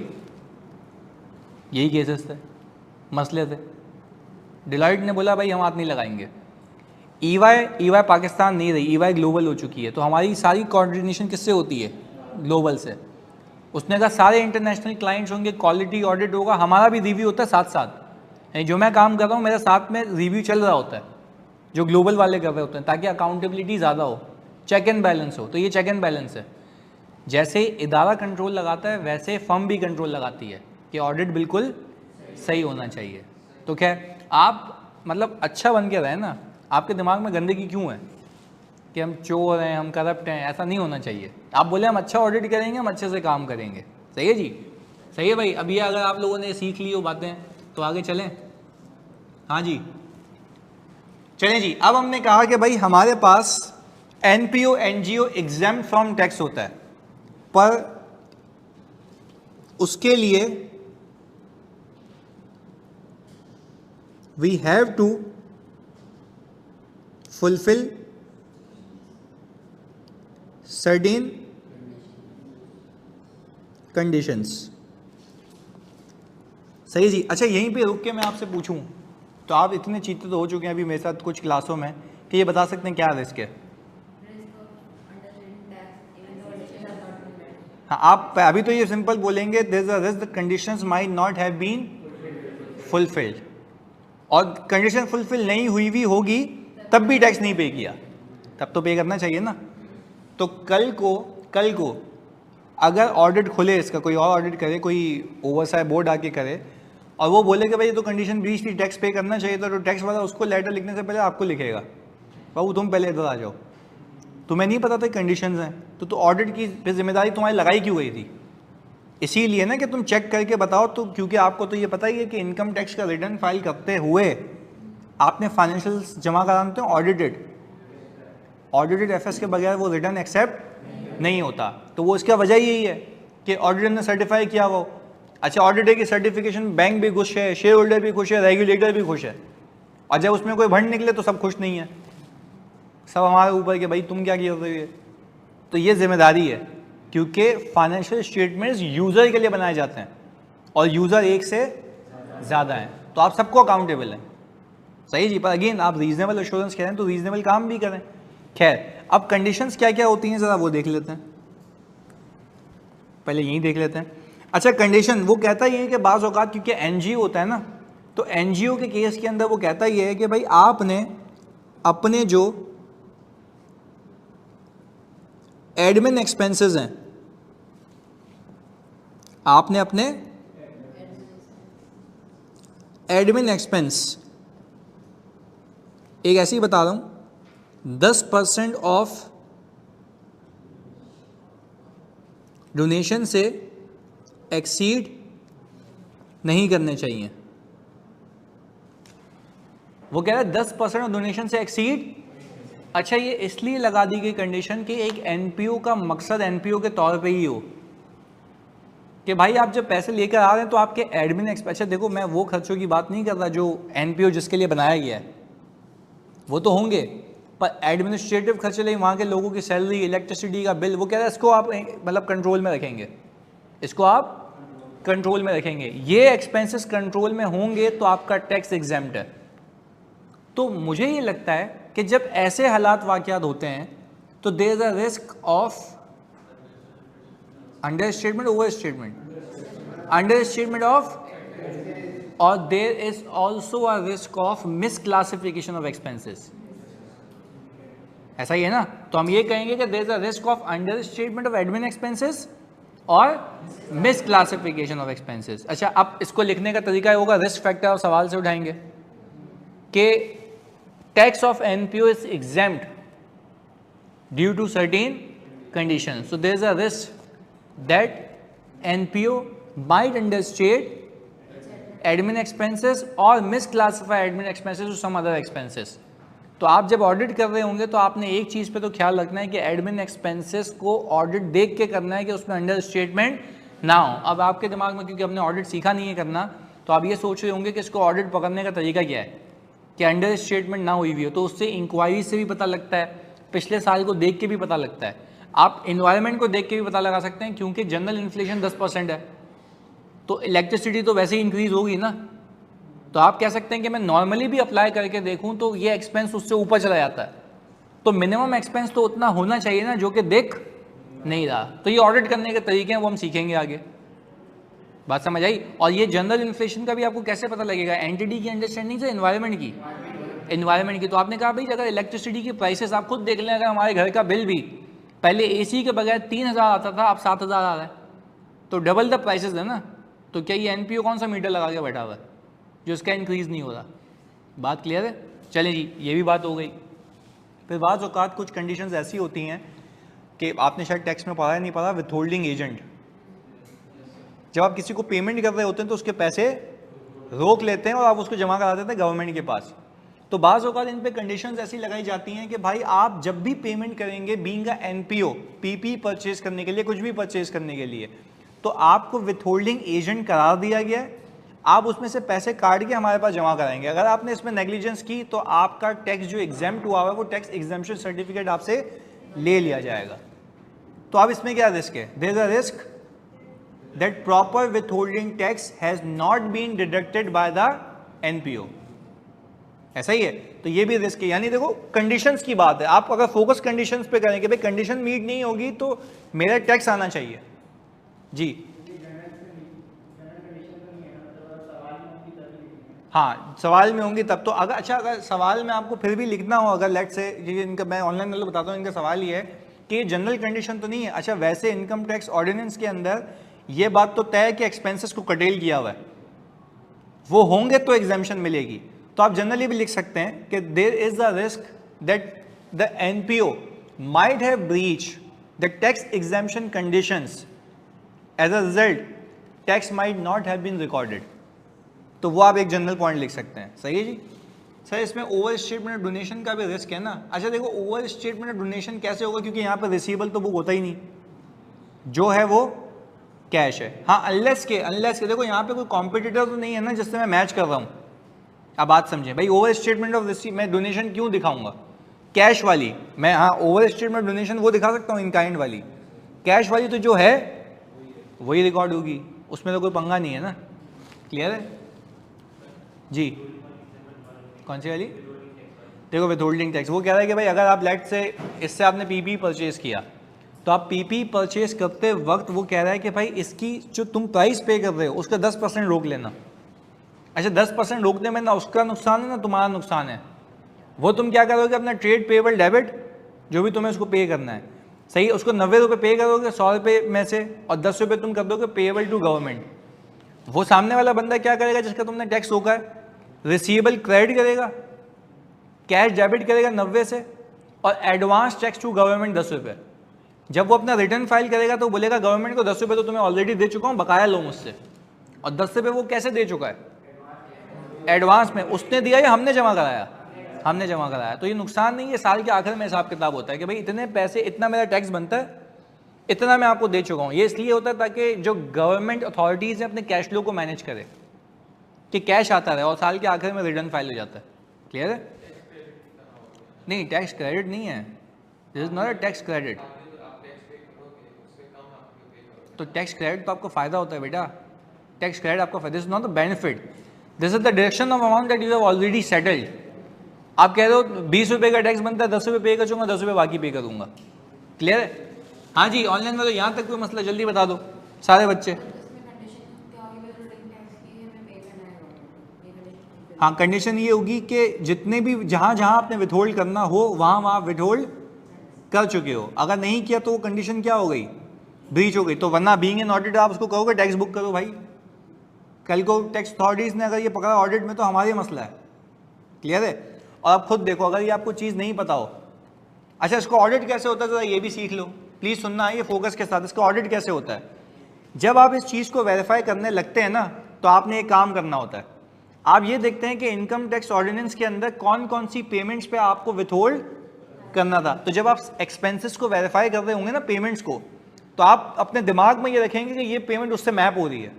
यही केसेस थे, मसले थे। डिलॉयट ने बोला भाई हम हाथ नहीं लगाएंगे। EY पाकिस्तान नहीं रही, EY ग्लोबल हो चुकी है, तो हमारी सारी कोऑर्डिनेशन किससे होती है? ग्लोबल से। उसने कहा सारे इंटरनेशनल क्लाइंट्स होंगे, क्वालिटी ऑडिट होगा, हमारा भी रिव्यू होता है साथ साथ। जो मैं काम कर रहा हूँ मेरे साथ में रिव्यू चल रहा होता है, जो ग्लोबल वाले कर रहे होते हैं, ताकि अकाउंटेबिलिटी ज़्यादा हो, चेक एंड बैलेंस हो। तो ये चेक एंड बैलेंस है। जैसे इदारा कंट्रोल लगाता है वैसे फर्म भी कंट्रोल लगाती है कि ऑडिट बिल्कुल सही होना चाहिए। तो खैर आप मतलब अच्छा बन के रहे ना, आपके दिमाग में गंदगी क्यों है कि हम चोर हैं, हम करप्ट हैं? ऐसा नहीं होना चाहिए। आप बोले हम अच्छा ऑडिट करेंगे, हम अच्छे से काम करेंगे। सही है जी, सही है भाई। अब ये अगर आप लोगों ने सीख ली हो बातें तो आगे चलें। हाँ जी चलें जी। अब हमने कहा कि भाई हमारे पास NPO NGO exempt from tax होता है, पर उसके लिए we have to fulfil certain conditions. सही जी। अच्छा यहीं पे रुक के मैं आपसे पूछूं, तो आप इतने चीते तो हो चुके हैं अभी मेरे साथ कुछ क्लासों में, कि ये बता सकते हैं क्या रिस्क है? हाँ आप अभी तो ये सिंपल बोलेंगे there is a risk the conditions might not have been fulfilled, और कंडीशन फुलफिल नहीं हुई भी होगी तब भी टैक्स नहीं पे किया, तब तो पे करना चाहिए ना। तो कल को अगर ऑडिट खुले, इसका कोई और ऑडिट करे, कोई ओवरसाइट बोर्ड आके करे और वो बोले कि भाई ये तो कंडीशन ब्रीच थी, टैक्स पे करना चाहिए था, तो टैक्स वाला उसको लेटर लिखने से पहले आपको लिखेगा बाबू तुम पहले इधर आ जाओ, तुम्हें नहीं पता था कंडीशंस हैं, तो ऑडिट की जिम्मेदारी तुम्हारी लगाई क्यों गई थी? इसीलिए ना कि तुम चेक करके बताओ। तो क्योंकि आपको तो ये पता ही है कि इनकम टैक्स का रिटर्न फाइल करते हुए आपने फाइनेंशियल्स जमा कराना होते हैं ऑडिटेड FS के बगैर वो रिटर्न एक्सेप्ट नहीं होता। तो वो इसका वजह यही है कि ऑडिटर ने सर्टिफाई किया वो। अच्छा ऑडिटर की सर्टिफिकेशन बैंक भी खुश है, शेयर होल्डर भी खुश है, रेगुलेटर भी खुश है, और जब उसमें कोई भंड निकले तो सब खुश नहीं है, सब हमारे ऊपर कि भाई तुम क्या किए हो। तो ये जिम्मेदारी है, क्योंकि फाइनेंशियल स्टेटमेंट्स यूजर के लिए बनाए जाते हैं और यूजर एक से ज्यादा है, तो आप सबको अकाउंटेबल हैं। सही जी, पर अगेन आप रीजनेबल एश्योरेंस कह रहे हैं तो रीजनेबल काम भी करें। खैर, अब कंडीशंस क्या क्या होती हैं जरा वो देख लेते हैं, पहले यही देख लेते हैं। अच्छा, कंडीशन वो कहता ही है कि बाज़ औक़ात क्योंकि एनजीओ होता है ना, तो एनजीओ के केस के अंदर वो कहता ही है कि भाई आपने अपने जो एडमिन एक्सपेंसेस हैं, आपने अपने एडमिन एक्सपेंस, एक ऐसे ही बता रहा हूं, 10% ऑफ डोनेशन से एक्सीड नहीं करने चाहिए। वो कह रहा है 10% ऑफ डोनेशन से एक्सीड। अच्छा, ये इसलिए लगा दी गई कंडीशन कि एक एनपीओ का मकसद एनपीओ के तौर पे ही हो कि भाई आप जब पैसे लेकर आ रहे हैं तो आपके एडमिन एक्सपेंस, अच्छा देखो मैं वो खर्चों की बात नहीं कर रहा जो एनपीओ जिसके लिए बनाया गया है, वो तो होंगे, पर एडमिनिस्ट्रेटिव खर्चे लिए वहाँ के लोगों की सैलरी, इलेक्ट्रिसिटी का बिल, वो कह रहा है इसको आप मतलब कंट्रोल में रखेंगे, इसको आप कंट्रोल में रखेंगे, ये एक्सपेंसेस कंट्रोल में होंगे तो आपका टैक्स एग्जेम्प्ट है। तो मुझे ये लगता है कि जब ऐसे हालात वाक़यात होते हैं तो there is a risk of understatement, overstatement, under statement of, और there is also a risk of misclassification of expenses. ऐसा ही है ना, तो हम ये कहेंगे कि there is a risk of under statement of admin expenses और मिस क्लासिफिकेशन ऑफ एक्सपेंसेस। अच्छा, अब इसको लिखने का तरीका होगा रिस्क फैक्टर और सवाल से उठाएंगे कि tax of NPO is exempt due to certain condition, so there is a risk that NPO might understate admin expenses और misclassify admin expenses to some other expenses. तो आप जब ऑडिट कर रहे होंगे तो आपने एक चीज़ पे तो ख्याल रखना है कि एडमिन एक्सपेंसेस को ऑडिट देख के करना है कि उसमें अंडर स्टेटमेंट ना हो। अब आपके दिमाग में, क्योंकि हमने ऑडिट सीखा नहीं है करना, तो आप ये सोच रहे होंगे कि इसको ऑडिट पकड़ने का तरीका क्या है कि अंडर स्टेटमेंट ना हुई हो, तो उससे इंक्वायरी से भी पता लगता है, पिछले साल को देख के भी पता लगता है, आप इन्वायरमेंट को देख के भी पता लगा सकते हैं, क्योंकि जनरल इन्फ्लेशन 10% है तो इलेक्ट्रिसिटी तो वैसे ही इंक्रीज होगी ना, तो आप कह सकते हैं कि मैं नॉर्मली भी अप्लाई करके देखूं तो ये एक्सपेंस उससे ऊपर चला जाता है, तो मिनिमम एक्सपेंस तो उतना होना चाहिए ना जो कि दिख नहीं रहा। तो ये ऑडिट करने के तरीके हैं, वो हम सीखेंगे आगे। बात समझ आई? और ये जनरल इन्फ्लेशन का भी आपको कैसे पता लगेगा, एंटिटी की अंडरस्टैंडिंग से, एनवायरनमेंट की, एनवायरनमेंट की। तो आपने कहा भाई अगर इलेक्ट्रिसिटी की प्राइसेस आप खुद देख लें, अगर हमारे घर का बिल भी पहले एसी के बगैर 3000 आता था, अब 7000 आ रहा है, तो डबल द प्राइसेस है ना। तो क्या ये एनपीओ कौन सा मीटर लगा के बैठा हुआ है जो इसका इंक्रीज नहीं हो रहा? बात क्लियर है? चलें जी, ये भी बात हो गई। फिर बाज़ औक़ात कुछ कंडीशंस ऐसी होती हैं कि आपने शायद टैक्स में पढ़ा है, नहीं पढ़ा, विथहोल्डिंग एजेंट। जब आप किसी को पेमेंट कर रहे होते हैं तो उसके पैसे रोक लेते हैं और आप उसको जमा करा देते हैं गवर्नमेंट के पास। तो बाज़ औक़ात इन पे कंडीशंस ऐसी लगाई जाती हैं कि भाई आप जब भी पेमेंट करेंगे being a NPO, PP purchase करने के लिए, कुछ भी परचेज करने के लिए, तो आपको विथहोल्डिंग एजेंट करार दिया गया है, आप उसमें से पैसे काट के हमारे पास जमा कराएंगे। अगर आपने इसमें नेग्लिजेंस की तो आपका टैक्स जो एग्जेम्प्ट हुआ है वो टैक्स एग्जेम्पशन सर्टिफिकेट आपसे ले लिया जाएगा। तो अब इसमें क्या रिस्क है? There is a risk that proper withholding tax has not been deducted by the NPO. ऐसा ही है, तो ये भी रिस्क है। यानी देखो कंडीशंस की बात है, आप अगर फोकस कंडीशंस पे करें कि भाई कंडीशन मीट नहीं होगी तो मेरा टैक्स आना चाहिए जी। हाँ, सवाल में होंगी तब तो। अगर अच्छा, अगर सवाल में आपको फिर भी लिखना हो, अगर लेट से इनका मैं ऑनलाइन मतलब बताता हूँ, इनका सवाल ये है कि जनरल कंडीशन तो नहीं है। अच्छा, वैसे इनकम टैक्स ऑर्डिनेंस के अंदर ये बात तो तय है कि एक्सपेंसेस को कटेल किया हुआ है, वो होंगे तो एग्जाम्पशन मिलेगी। तो आप जनरली भी लिख सकते हैं कि there is a risk that the NPO might have breach the tax exemption conditions, as a result tax might not have been recorded. तो वो आप एक जनरल पॉइंट लिख सकते हैं। सही है जी। सर, इसमें ओवर स्टेटमेंट डोनेशन का भी रिस्क है ना। अच्छा देखो, ओवर स्टेटमेंट डोनेशन कैसे होगा, क्योंकि यहाँ पर रिसीवेबल तो बुक होता ही नहीं, जो है वो कैश है। हाँ, अनलेस के देखो यहाँ पे कोई कॉम्पिटिटर तो नहीं है ना जिससे मैं मैच कर रहा हूँ। आप बात समझें भाई, ओवर स्टेटमेंट ऑफ रिसीव मैं डोनेशन क्यों दिखाऊंगा कैश वाली? मैं हाँ, ओवर स्टेटमेंट डोनेशन वो दिखा सकता हूँ इन काइंड वाली, कैश वाली तो जो है वही रिकॉर्ड होगी, उसमें तो कोई पंगा नहीं है ना। क्लियर है जी? कौन सी वाली? देखो विथहोल्डिंग टैक्स, वो कह रहा है कि भाई अगर आप लेट से इससे आपने पीपी परचेज किया, तो आप पीपी परचेज करते वक्त वो कह रहा है कि भाई इसकी जो तुम प्राइस पे कर रहे हो उसका 10% रोक लेना। अच्छा 10% रोकने में ना उसका नुकसान है ना तुम्हारा नुकसान है। वो तुम क्या करोगे, अपना ट्रेड पेबल डेबिट जो भी तुम्हें उसको पे करना है, सही, उसको 90 रुपये पे करोगे 100 रुपये में से, और 10 रुपये तुम कर दोगे पेएबल टू गवर्नमेंट। वो सामने वाला बंदा क्या करेगा जिसका तुमने टैक्स रोका है, रिसीवेबल क्रेडिट करेगा, कैश डेबिट करेगा 90 से, और एडवांस टैक्स टू गवर्नमेंट 10 रुपये। जब वो अपना रिटर्न फाइल करेगा तो बोलेगा गवर्नमेंट को 10 रुपये तो तुम्हें ऑलरेडी दे चुका हूँ, बकाया लो मुझसे। और 10 रुपये वो कैसे दे चुका है? एडवांस में। उसने दिया या हमने जमा कराया? हमने जमा कराया। तो ये नुकसान नहीं है, साल के आखिर में हिसाब किताब होता है कि भाई इतने पैसे, इतना मेरा टैक्स बनता है, इतना मैं आपको दे चुका हूँ। ये इसलिए होता है ताकि जो गवर्नमेंट अथॉरिटीज़ हैं अपने कैश फ्लो को मैनेज करे, कि कैश आता रहे और साल के आखिर में रिटर्न फाइल हो जाता है। क्लियर है? नहीं, टैक्स क्रेडिट नहीं है, this is not a tax credit. तो टैक्स क्रेडिट तो आपको फायदा होता है बेटा, टैक्स क्रेडिट आपको फायदा, this is not the benefit, this is the deduction of amount that you have already settled. आप कह रहे हो 20 रुपये का टैक्स बनता है, 10 रुपये पे करूँगा, 10 रुपये बाकी पे करूँगा। क्लियर है? हाँ जी, ऑनलाइन में तो यहाँ तक कोई मसला, जल्दी बता दो सारे बच्चे। हाँ, कंडीशन ये होगी कि जितने भी जहाँ जहाँ आपने विथहोल्ड करना हो वहाँ वहाँ विथहोल्ड कर चुके हो। अगर नहीं किया तो वो कंडीशन क्या हो गई? ब्रीच हो गई। तो वरना बीइंग एन ऑडिटर आप उसको कहोगे टैक्स बुक करो भाई, कल को टैक्स अथॉरिटीज़ ने अगर ये पकड़ा ऑडिट में तो हमारे मसला है। क्लियर है? और आप खुद देखो, अगर ये आपको चीज़ नहीं पता हो, अच्छा इसको ऑडिट कैसे होता है ज़रा ये भी सीख लो, प्लीज़ सुनना है ये फोकस के साथ। इसका ऑडिट कैसे होता है? जब आप इस चीज़ को वेरीफाई करने लगते हैं ना, तो आपने एक काम करना होता है। आप ये देखते हैं कि इनकम टैक्स ऑर्डिनेंस के अंदर कौन कौन सी पेमेंट्स पे आपको विथहोल्ड करना था। तो जब आप एक्सपेंसेस को वेरीफाई कर रहे होंगे ना, पेमेंट्स को, तो आप अपने दिमाग में ये रखेंगे कि ये पेमेंट उससे मैप हो रही है।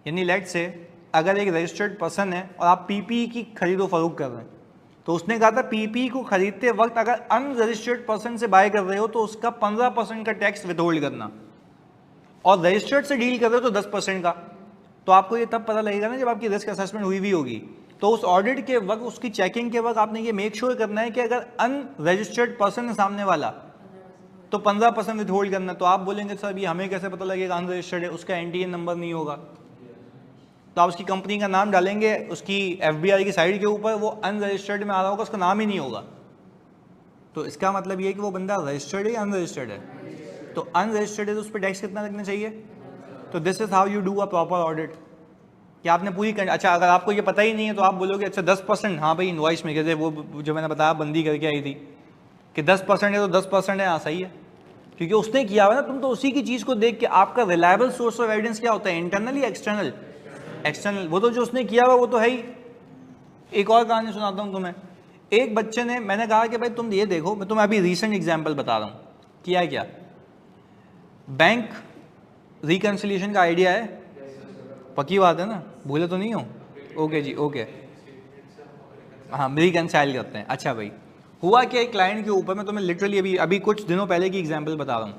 यानी लेट से अगर एक रजिस्टर्ड पर्सन है और आप पीपीई की खरीदो फरोख्त कर रहे हैं, तो उसने कहा था पीपीई को खरीदते वक्त अगर अनरजिस्टर्ड पर्सन से बाय कर रहे हो तो उसका 15% का टैक्स विथहोल्ड करना, और रजिस्टर्ड से डील कर रहे हो तो 10% का। तो आपको ये तब पता लगेगा ना जब आपकी रिस्क असेसमेंट हुई होगी। तो उस ऑडिट के वक्त, उसकी चेकिंग के वक्त आपने ये मेक श्योर करना है कि अगर अनरजिस्टर्ड पर्सन है सामने वाला तो 15% विथहोल्ड करना। तो आप बोलेंगे सर ये हमें कैसे पता लगेगा अनरजिस्टर्ड है? उसका एनटीएन नंबर नहीं होगा, तो आप उसकी कंपनी का नाम डालेंगे उसकी एफबीआई की साइट के ऊपर, वो अनरजिस्टर्ड में आ रहा होगा, उसका नाम ही नहीं होगा। तो इसका मतलब ये है कि वो बंदा रजिस्टर्ड है या अनरजिस्टर्ड है? तो अनरजिस्टर्ड है तो उस पर टैक्स कितना लगना चाहिए? तो this is how you do a proper audit, कि आपने पूरी अच्छा अगर आपको ये पता ही नहीं है तो आप बोलोगे अच्छा 10%, हाँ भाई इनवॉइस में कहते वो जो मैंने बताया बंदी करके आई थी कि 10% है तो 10% है, हाँ सही है, क्योंकि उसने किया हुआ ना, तुम तो उसी की चीज़ को देख के। आपका रिलायबल सोर्स ऑफ एविडेंस क्या होता है? इंटरनल या एक्सटर्नल? एक्सटर्नल। वो तो जो उसने किया हुआ वो तो है ही। एक और कहानी सुनाता हूँ तुम्हें। एक बच्चे ने, मैंने कहा कि भाई तुम ये देखो, मैं तुम्हें अभी रीसेंट एग्जाम्पल बता रहा हूँ, किया है क्या। बैंक रिकन्सिलिएशन का आइडिया है? पक्की बात है ना, भूले तो नहीं हो? ओके जी, ओके, हाँ रिकन्साइल करते हैं। अच्छा भाई, हुआ क्या एक क्लाइंट के ऊपर, मैं तुम्हें लिटरली अभी कुछ दिनों पहले की एग्जांपल बता रहा हूँ।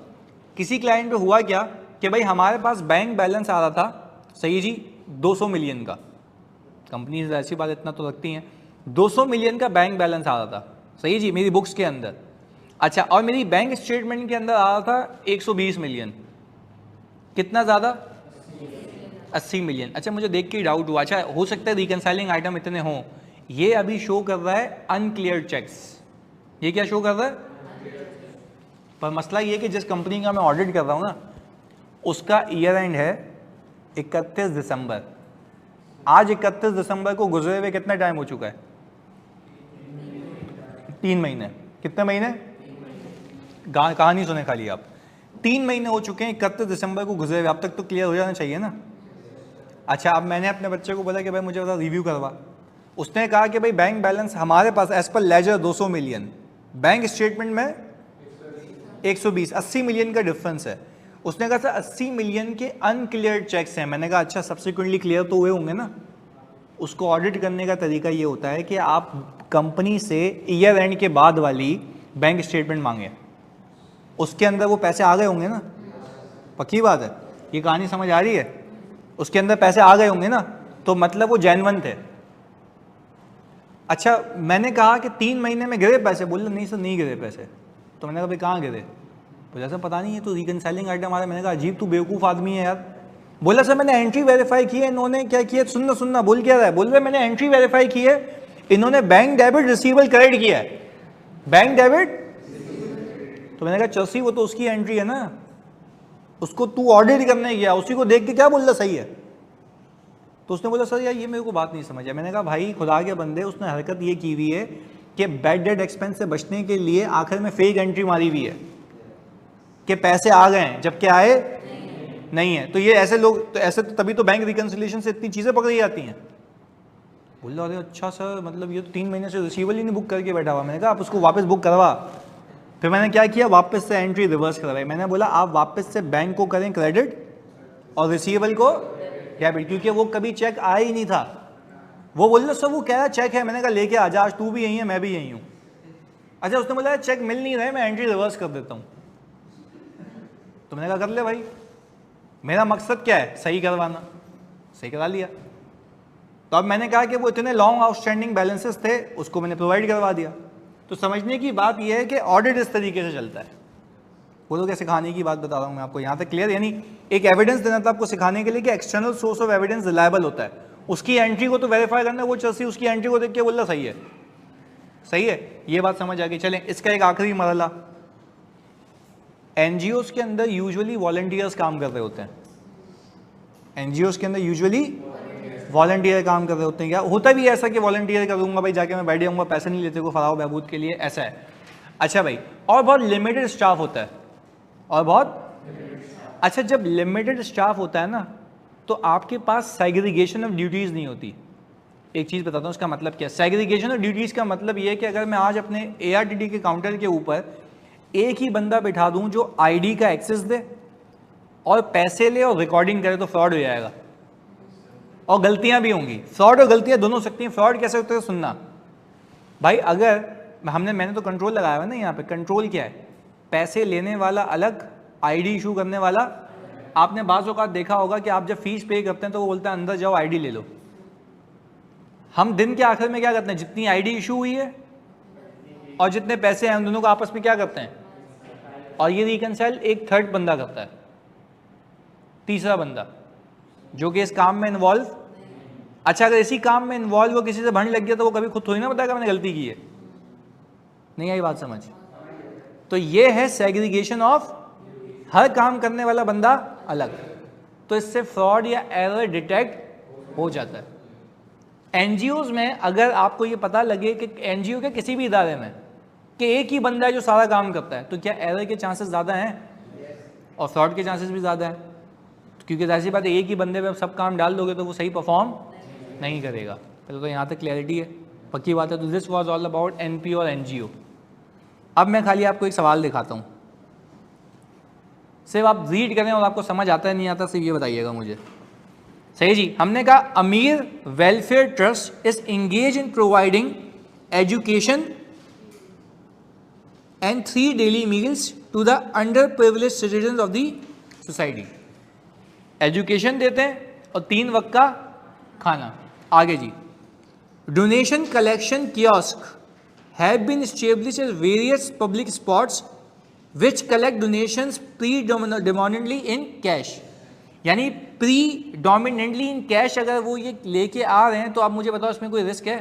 किसी क्लाइंट पे हुआ क्या कि भाई हमारे पास बैंक बैलेंस आ रहा था, सही जी, 200 मिलियन का। कंपनी ऐसी बात इतना तो रखती हैं, 200 मिलियन का बैंक बैलेंस आ रहा था, सही जी, मेरी बुक्स के अंदर। अच्छा, और मेरी बैंक स्टेटमेंट के अंदर आ रहा था 120 मिलियन। कितना ज़्यादा? 80 मिलियन। अच्छा, मुझे देख के डाउट हुआ, अच्छा हो सकता है रिकन्साइलिंग आइटम इतने हों। ये अभी शो कर रहा है अनक्लियर्ड चेक्स। ये क्या शो कर रहा है? पर मसला ये कि जिस कंपनी का मैं ऑडिट कर रहा हूँ ना, उसका ईयर एंड है 31 दिसंबर। आज 31 दिसंबर को गुजरे हुए कितना टाइम हो चुका है? 3 महीने। कितने महीने? कहानी सुने खाली आप। 3 महीने हो चुके हैं 31 दिसंबर को गुजरे हुए। अब तक तो क्लियर हो जाना चाहिए ना। अच्छा, अब मैंने अपने बच्चे को बोला कि भाई मुझे रिव्यू करवा। उसने कहा कि भाई बैंक बैलेंस हमारे पास as per ledger 200 million, bank statement में 120, 80 मिलियन का डिफरेंस है। उसने कहा सर 80 मिलियन के अनक्लियर्ड चेक्स हैं। मैंने कहा अच्छा सब्सिक्वेंटली क्लियर तो हुए होंगे ना। उसको ऑडिट करने का तरीका ये होता है कि आप कंपनी से ईयर एंड के बाद वाली बैंक स्टेटमेंट मांगे। उसके अंदर वो पैसे आ गए होंगे ना, पक्की बात है, ये कहानी समझ आ रही है, उसके अंदर पैसे आ गए होंगे ना, तो मतलब वो जेन्युइन थे। अच्छा मैंने कहा कि 3 महीने में गिरे पैसे, बोले नहीं सर नहीं गिरे पैसे, तो मैंने कहा भाई कहाँ गिरे, बोला सर पता नहीं है, तो रिकनसाइलिंग आइटम आ रहा है। मैंने कहा अजीब तू बेवकूफ़ आदमी है यार। बोला सर मैंने एंट्री वेरीफाई की है, इन्होंने क्या किया, सुनना बोल क्या रहा है, बोल रहे मैंने एंट्री वेरीफाई की है, इन्होंने बैंक डेबिट रिसीवेबल क्रेडिट किया है, बैंक डेबिट। तो मैंने कहा चलसी वो तो उसकी एंट्री है ना, उसको तू ऑडिट करने गया, उसी को देख के क्या बोल रहा सही है। तो उसने बोला सर यार ये मेरे को बात नहीं समझ आया। मैंने कहा भाई खुदा के बंदे, उसने हरकत ये की हुई है कि बैड डेट एक्सपेंस से बचने के लिए आखिर में फेक एंट्री मारी हुई है कि पैसे आ गए हैं जबकि आए नहीं है। तो ये ऐसे लोग तो ऐसे तो तभी तो बैंक रिकंसिलिएशन से इतनी चीज़ें पकड़ी जाती हैं। बोल रहा अरे अच्छा सर मतलब ये तो 3 महीने से रिसीवेबल ही नहीं बुक करके बैठा हुआ। मैंने कहा आप उसको वापस बुक करवा। फिर मैंने क्या किया, वापस से एंट्री रिवर्स करवाई। मैंने बोला आप वापस से बैंक को करें क्रेडिट और रिसीवेबल को डेबिट, क्योंकि वो कभी चेक आया ही नहीं था। वो बोल रहे सर वो क्या चेक है, मैंने कहा लेके आ जा, आज तू भी यही है मैं भी यही हूँ। अच्छा उसने बोला चेक मिल नहीं रहे, मैं एंट्री रिवर्स कर देता हूँ। तो मैंने कहा कर ले भाई, मेरा मकसद क्या है, सही करवाना, सही करा लिया। तो अब मैंने कहा कि वो इतने लॉन्ग आउटस्टैंडिंग बैलेंसेस थे, उसको मैंने प्रोवाइड करवा दिया। तो समझने की बात यह है कि ऑडिट इस तरीके से चलता है। वो लोग सिखाने की बात बता रहा हूँ मैं आपको, यहाँ तक क्लियर, यानी एक एविडेंस देना था आपको सिखाने के लिए कि external source of evidence reliable होता है, उसकी एंट्री को तो वेरीफाई करना, वो चलसी उसकी एंट्री को देख के बोला सही है, सही है, ये बात समझ आ गई। चलें इसका एक आखिरी मरहला, एनजीओस के अंदर यूजुअली वॉलंटियर्स काम कर रहे होते हैं। एनजीओस के अंदर यूजुअली वॉलंटियर काम कर रहे होते हैं। क्या होता भी ऐसा कि वॉलंटियर करूंगा भाई, जाके मैं बैठ जाऊंगा, पैसे नहीं लेते को फलाह बहबूद के लिए, ऐसा है। अच्छा भाई, और बहुत लिमिटेड स्टाफ होता है, और बहुत अच्छा, जब लिमिटेड स्टाफ होता है ना तो आपके पास सेग्रीगेशन ऑफ ड्यूटीज़ नहीं होती। एक चीज़ बताता हूँ उसका मतलब क्या है। सेग्रीगेशन ऑफ ड्यूटीज़ का मतलब ये है कि अगर मैं आज अपने ARTD के काउंटर के ऊपर एक ही बंदा बिठा दूं जो ID का एक्सेस दे और पैसे ले और रिकॉर्डिंग करे तो फ्रॉड हो जाएगा, और गलतियां भी होंगी। फ्रॉड और गलतियां दोनों हो सकती हैं। फ्रॉड कैसे होते हैं सुनना भाई, अगर मैंने तो कंट्रोल लगाया हुआ है ना यहाँ पे। कंट्रोल क्या है, पैसे लेने वाला अलग, ID इशू करने वाला। आपने बाज़ औक़ात देखा होगा कि आप जब फीस पे करते हैं तो वो बोलता है अंदर जाओ ID ले लो। हम दिन के आखिर में क्या करते हैं, जितनी ID इशू हुई है और जितने पैसे हैं उन दोनों को आपस में क्या करते हैं, और ये रिकंसाइल एक थर्ड बंदा करता है, तीसरा बंदा जो कि इस काम में इन्वॉल्व। अच्छा अगर इसी काम में इन्वॉल्व वो किसी से भंड लग गया तो वो कभी खुद थोड़ी ना बताएगा मैंने गलती की है। नहीं आई बात समझ? तो ये है सेग्रीगेशन ऑफ, हर काम करने वाला बंदा अलग, तो इससे फ्रॉड या एरर डिटेक्ट हो जाता है। एनजीओज में अगर आपको ये पता लगे कि एनजीओ के किसी भी इदारे में कि एक ही बंदा है जो सारा काम करता है, तो क्या एरर के चांसेस ज़्यादा हैं और फ्रॉड के चांसेस भी ज़्यादा हैं, क्योंकि जाहिर सी बात है एक ही बंदे पे सब काम डाल दोगे तो वो सही परफॉर्म नहीं करेगा। पहले तो यहाँ तक क्लैरिटी है, पक्की बात है। तो this was all about NP और एनजीओ। अब मैं खाली आपको एक सवाल दिखाता हूँ, सिर्फ आप रीड करें और आपको समझ आता है नहीं आता सिर्फ ये बताइएगा मुझे। सही जी, हमने कहा Amir welfare trust is engage in providing education and 3 daily meals to the underprivilege citizen of the society. Education देते हैं और 3 वक्त का खाना। आगे जी, donation collection kiosk have been established at various public spots which collect donations predominantly in cash. यानी प्रीडोमिनेंटली इन कैश अगर वो ये लेके आ रहे हैं तो आप मुझे बताओ इसमें कोई रिस्क है?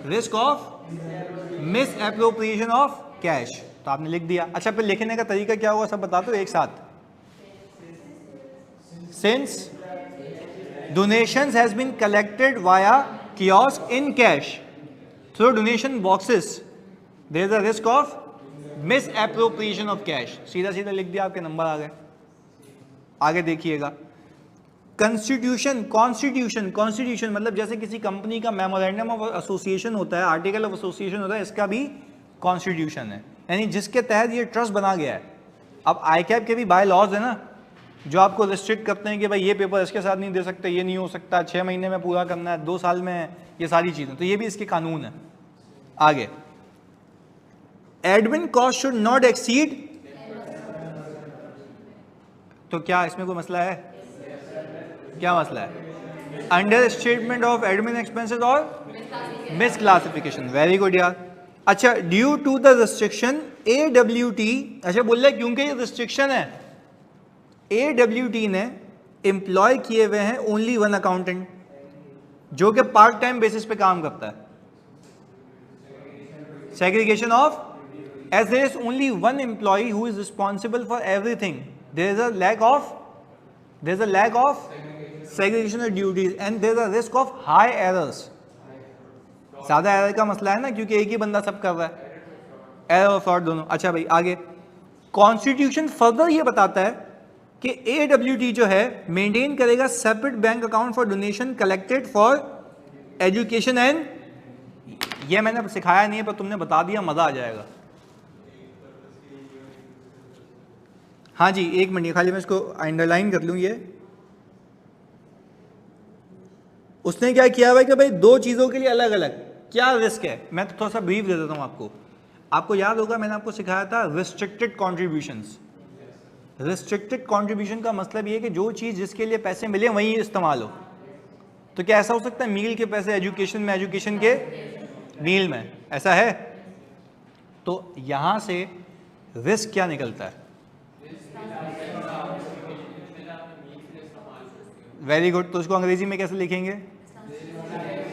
Risk of miss appropriation of cash, तो आपने लिख दिया। अच्छा फिर लिखने का तरीका क्या होगा सब बता दो एक साथ। Since donations has been collected via kiosk in cash through donation boxes, there is a risk of misappropriation of cash। सीधा सीधा लिख दिया, आपके नंबर आ गए। आगे देखिएगा, कॉन्स्टिट्यूशन मतलब जैसे किसी कंपनी का मेमोरेंडम ऑफ एसोसिएशन होता है, आर्टिकल ऑफ एसोसिएशन होता है, इसका भी कॉन्स्टिट्यूशन है, यानी जिसके तहत ये ट्रस्ट बना गया है। अब आईकैप के भी बाय लॉज है ना, जो आपको रिस्ट्रिक्ट करते हैं कि भाई ये पेपर इसके साथ नहीं दे सकते, ये नहीं हो सकता, 6 महीने में पूरा करना है, 2 साल में, ये सारी चीज़ें, तो ये भी इसके कानून है। आगे admin cost should not exceed, तो क्या इसमें कोई मसला है? क्या मसला है? Under statement of admin expenses और मिस क्लासिफिकेशन, वेरी गुड यार। अच्छा, due to the restriction AWT, अच्छा बोल रहे क्योंकि ये रिस्ट्रिक्शन है, AWT ने एम्प्लॉय किए हुए हैं ओनली वन अकाउंटेंट जो कि पार्ट टाइम बेसिस पे काम करता है। Segregation of, as there is only one employee who is responsible for everything, there is a lack of segregation of duties and there is a risk of high errors। ज्यादा एरर का मसला है ना, क्योंकि एक ही बंदा सब कर रहा है, एरर और फ्रॉड दोनों। अच्छा भाई आगे, कॉन्स्टिट्यूशन फर्दर ये बताता है कि AWT जो है मेंटेन करेगा separate bank account for donation collected for education and, ये मैंने सिखाया नहीं है पर तुमने बता दिया, मजा आ जाएगा। हाँ जी एक मिनट, खाली मैं इसको अंडरलाइन कर लूँ। ये उसने क्या किया हुआ है कि भाई दो चीज़ों के लिए अलग अलग क्या रिस्क है, मैं तो थोड़ा सा ब्रीफ दे देता हूँ आपको। आपको याद होगा मैंने आपको सिखाया था रिस्ट्रिक्टेड कॉन्ट्रीब्यूशंस। रिस्ट्रिक्टेड कॉन्ट्रीब्यूशन का मतलब ये है कि जो चीज़ जिसके लिए पैसे मिले वहीं इस्तेमाल हो। तो क्या ऐसा हो सकता है मील के पैसे एजुकेशन में, एजुकेशन के मील में, ऐसा है? तो यहां से रिस्क क्या निकलता है? वेरी गुड, तो उसको अंग्रेजी में कैसे लिखेंगे?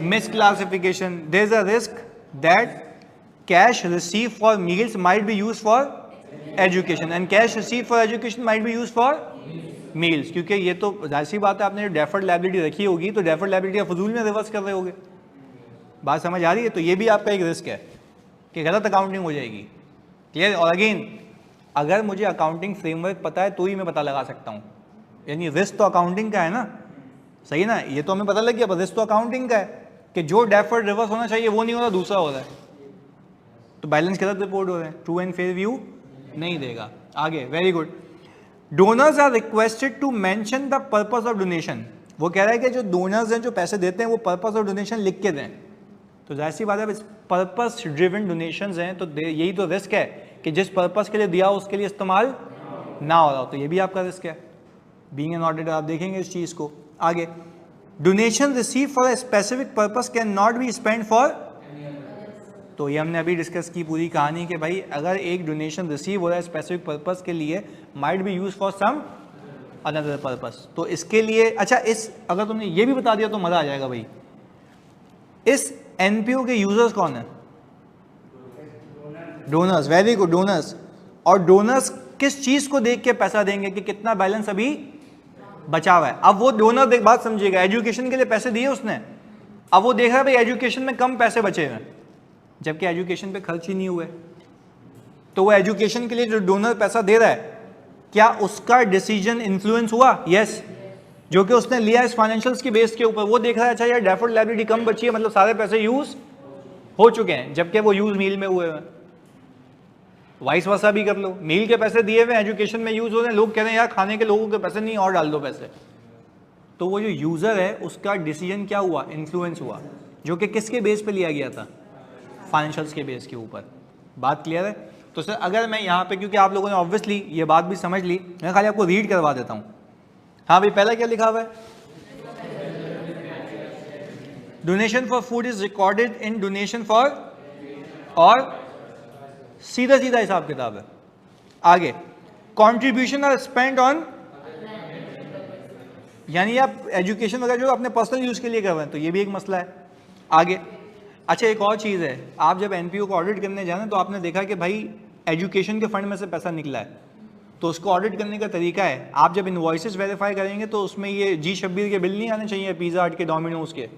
Misclassification. There is a risk that cash receive for meals might be use for education and cash receive for education might be use for meals, क्योंकि ये तो जाहिर सी बात है, आपने डेफर्ड लायबिलिटी रखी होगी तो डेफर्ड लायबिलिटी फजूल में रिवर्स कर रहे होगे। बात समझ आ रही है? तो ये भी आपका एक रिस्क है कि गलत अकाउंटिंग हो जाएगी। क्लियर? और अगेन अगर मुझे अकाउंटिंग फ्रेमवर्क पता है तो ही मैं पता लगा सकता हूँ, यानी रिस्क तो अकाउंटिंग का है ना, सही ना? ये तो हमें पता लग गया, पर रिस्क तो अकाउंटिंग का है कि जो डेफर्ड रिवर्स होना चाहिए वो नहीं हो रहा, दूसरा हो रहा है, तो बैलेंस गलत रिपोर्ट हो रहे हैं, ट्रू एंड फेयर व्यू नहीं देगा। आगे, very good. Donors are requested to mention the purpose of donation. वो कह रहा है कि जो डोनर्स हैं, जो पैसे देते हैं, वो पर्पस ऑफ डोनेशन लिख के दें। तो जाहिर सी बात है पर्पस ड्रिवन डोनेशंस हैं, तो यही तो रिस्क है कि जिस पर्पस के लिए दिया हो उसके लिए इस्तेमाल ना हो रहा हो, तो ये भी आपका रिस्क है। बीइंग एन ऑडिटर आप देखेंगे इस चीज़ को। आगे, donation receive for a specific purpose can not be spend for, तो ये हमने अभी डिस्कस की पूरी कहानी कि भाई अगर एक डोनेशन रिसीव हो रहा है स्पेसिफिक पर्पस के लिए, might be use for some another purpose, तो इसके लिए अच्छा इस अगर तुमने ये भी बता दिया तो मज़ा आ जाएगा भाई। इस एनपीओ के यूजर्स कौन है? Donors, very good, donors. और डोनर्स किस चीज़ को देख के पैसा देंगे कि कितना बैलेंस अभी बचा हुआ है? अब वो डोनर देख, बात समझिएगा, एजुकेशन के लिए पैसे दिए उसने, अब वो देख रहा है भाई एजुकेशन में कम पैसे बचे हैं, जबकि एजुकेशन पे खर्च ही नहीं हुए, तो वो एजुकेशन के लिए जो डोनर पैसा दे रहा है, क्या उसका डिसीजन इन्फ्लुएंस हुआ? यस, जो कि उसने लिया इस फाइनेंशियल्स की बेस के ऊपर। वो देख रहा है अच्छा यार डेफर्ड लायबिलिटी कम बची है, मतलब सारे पैसे यूज हो चुके हैं, जबकि वो यूज मील में हुए हैं। वाइस वर्सा भी कर लो, मील के पैसे दिए हुए एजुकेशन में यूज हो रहे हैं, लोग कह रहे हैं यार खाने के लोगों के पैसे नहीं और डाल दो पैसे, तो वो जो यूजर है उसका डिसीजन क्या हुआ? इन्फ्लुएंस हुआ, जो कि किसके बेस पे लिया गया था? फाइनेंशियल्स के बेस के ऊपर। बात क्लियर है? तो सर अगर मैं यहाँ पे, क्योंकि आप लोगों ने ऑब्वियसली ये बात भी समझ ली, मैं खाली आपको रीड करवा देता हूँ। हाँ भाई, पहला क्या लिखा हुआ है? Donation for food is recorded in donation for, और सीधा सीधा हिसाब किताब है। आगे, कॉन्ट्रीब्यूशन आर स्पेंड ऑन, यानी आप एजुकेशन वगैरह जो अपने पर्सनल यूज के लिए कर रहे हैं, तो ये भी एक मसला है। आगे, अच्छा एक और चीज़ है, आप जब एनपीओ को ऑडिट करने जाना तो आपने देखा कि भाई एजुकेशन के फंड में से पैसा निकला है, तो उसको ऑडिट करने का तरीका है, आप जब इनवॉइसेस वेरीफाई करेंगे तो उसमें ये G26 के बिल नहीं आने चाहिए, पिज़्ज़ा हट के, डोमिनोज के,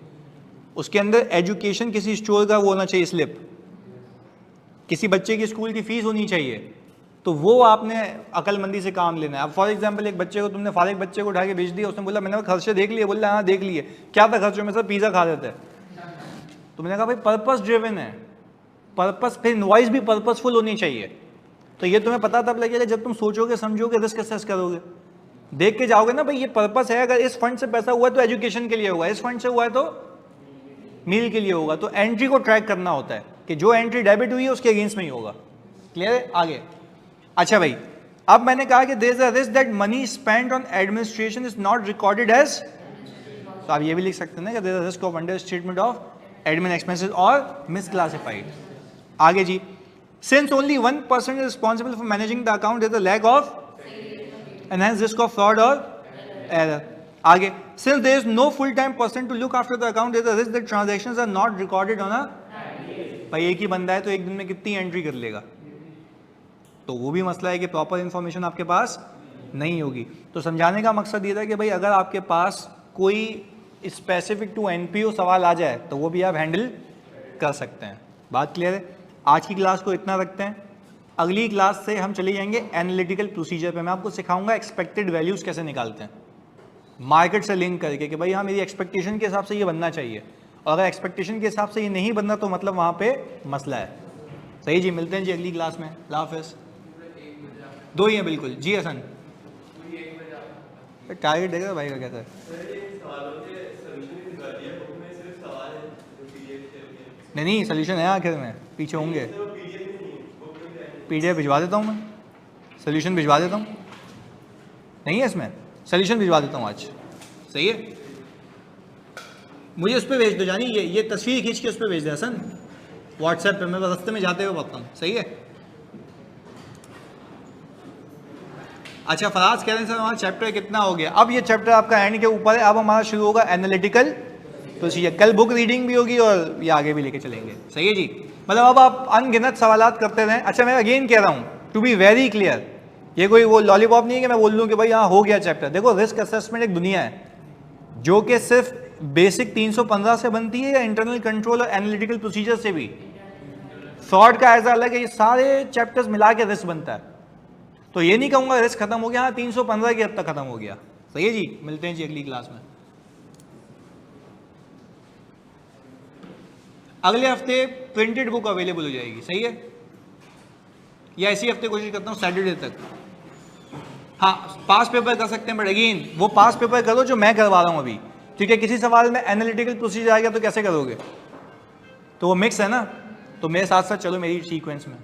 उसके अंदर एजुकेशन किसी स्टोर का वो होना चाहिए स्लिप, किसी बच्चे की स्कूल की फीस होनी चाहिए, तो वो आपने अकलमंदी से काम लेना है। अब फॉर एग्जांपल एक बच्चे को तुमने फारिग बच्चे को उठा के भेज दिया, उसने बोला मैंने खर्चे देख लिए, बोला हाँ देख लिए, क्या था खर्चों में? सर पिज़्ज़ा खा देते हैं। तो मैंने कहा भाई पर्पस ड्रिवन है, पर्पस, फिर इनवॉइस भी पर्पसफुल होनी चाहिए। तो ये तुम्हें पता तब लगेगा जब तुम सोचोगे, समझोगे, रिस्क असेस करोगे, देख के जाओगे ना भाई ये पर्पस है, अगर इस फंड से पैसा हुआ तो एजुकेशन के लिए होगा, इस फंड से हुआ है तो मील के लिए होगा। तो एंट्री को ट्रैक करना होता है कि जो एंट्री डेबिट हुई है उसके अगेंस्ट में ही होगा। क्लियर है? आगे अच्छा भाई, अब मैंने कहा कि there is a risk that money spend on administration is not recorded as, तो आप ये भी लिख सकते हैं ना कि there is a risk of under statement of admin expenses और मिसक्लासिफाइड। आगे जी, since only 1% is responsible for managing the account there is a lack of enhance risk of fraud और एरर। आगे, since there is no full-time person to look after the account, there is a risk that transactions are not recorded on a, भाई एक ही बंदा है तो एक दिन में कितनी एंट्री कर लेगा, तो वो भी मसला है कि प्रॉपर इंफॉर्मेशन आपके पास नहीं होगी। तो समझाने का मकसद ये था कि भाई अगर आपके पास कोई स्पेसिफिक टू एनपीओ सवाल आ जाए तो वो भी आप हैंडल कर सकते हैं। बात क्लियर है? आज की क्लास को इतना रखते हैं, अगली क्लास से हम चले जाएंगे एनालिटिकल प्रोसीजर पे। मैं आपको सिखाऊंगा एक्सपेक्टेड वैल्यूज कैसे निकालते हैं मार्केट से लिंक करके कि भाई हाँ मेरी एक्सपेक्टेशन के हिसाब से ये बनना चाहिए, और अगर एक्सपेक्टेशन के हिसाब से ये नहीं बनना तो मतलब वहाँ पे मसला है। सही जी, मिलते हैं जी अगली क्लास में। अल्लाह हाफ़िज़। 2 ही हैं बिल्कुल जी हसन, टारगेट देगा भाई का कहता है। नहीं सोल्यूशन है आखिर में, पीछे होंगे। PDF भिजवा देता हूँ मैं, सोल्यूशन भिजवा देता हूँ। नहीं है इसमें, सोल्यूशन भिजवा देता हूँ आज। सही है, मुझे उस पर भेज दो जानी, ये तस्वीर खींच के उस पर भेज दे हसन व्हाट्सएप पे, मैं रास्ते में जाते हुए बताता हूँ। सही है। अच्छा फराज कह रहे हैं सर हमारा चैप्टर कितना हो गया? अब ये चैप्टर आपका एंड के ऊपर है, अब हमारा शुरू होगा एनालिटिकल प्रोसीजर। कल बुक रीडिंग भी होगी और ये आगे भी लेके चलेंगे। सही है जी, मतलब अब आप अनगिनत सवालात करते रहें। अच्छा मैं अगेन कह रहा हूँ टू बी वेरी क्लियर, ये कोई वो लॉलीपॉप नहीं है कि मैं बोल दूं कि भाई हाँ हो गया चैप्टर। देखो रिस्क असेसमेंट एक दुनिया है जो कि सिर्फ बेसिक 315 से बनती है या इंटरनल कंट्रोल और एनालिटिकल प्रोसीजर से भी। फ्रॉड का ऐसा अलग है, ये सारे चैप्टर्स मिला के रिस्क बनता है। तो ये नहीं कहूंगा रिस्क खत्म हो गया, हाँ 315 की हद तक खत्म हो गया। सही है जी, मिलते हैं जी अगली क्लास में। अगले हफ्ते प्रिंटेड बुक अवेलेबल हो जाएगी। सही है, या इसी हफ्ते कोशिश करता हूँ सैटरडे तक। हाँ पास पेपर कर सकते हैं, बट अगेन वो पास पेपर करो जो मैं करवा रहा हूँ अभी, ठीक है। किसी सवाल में एनालिटिकल प्रोसीजर आ गया तो कैसे करोगे? तो वो मिक्स है ना, तो मेरे साथ साथ चलो मेरी सीक्वेंस में।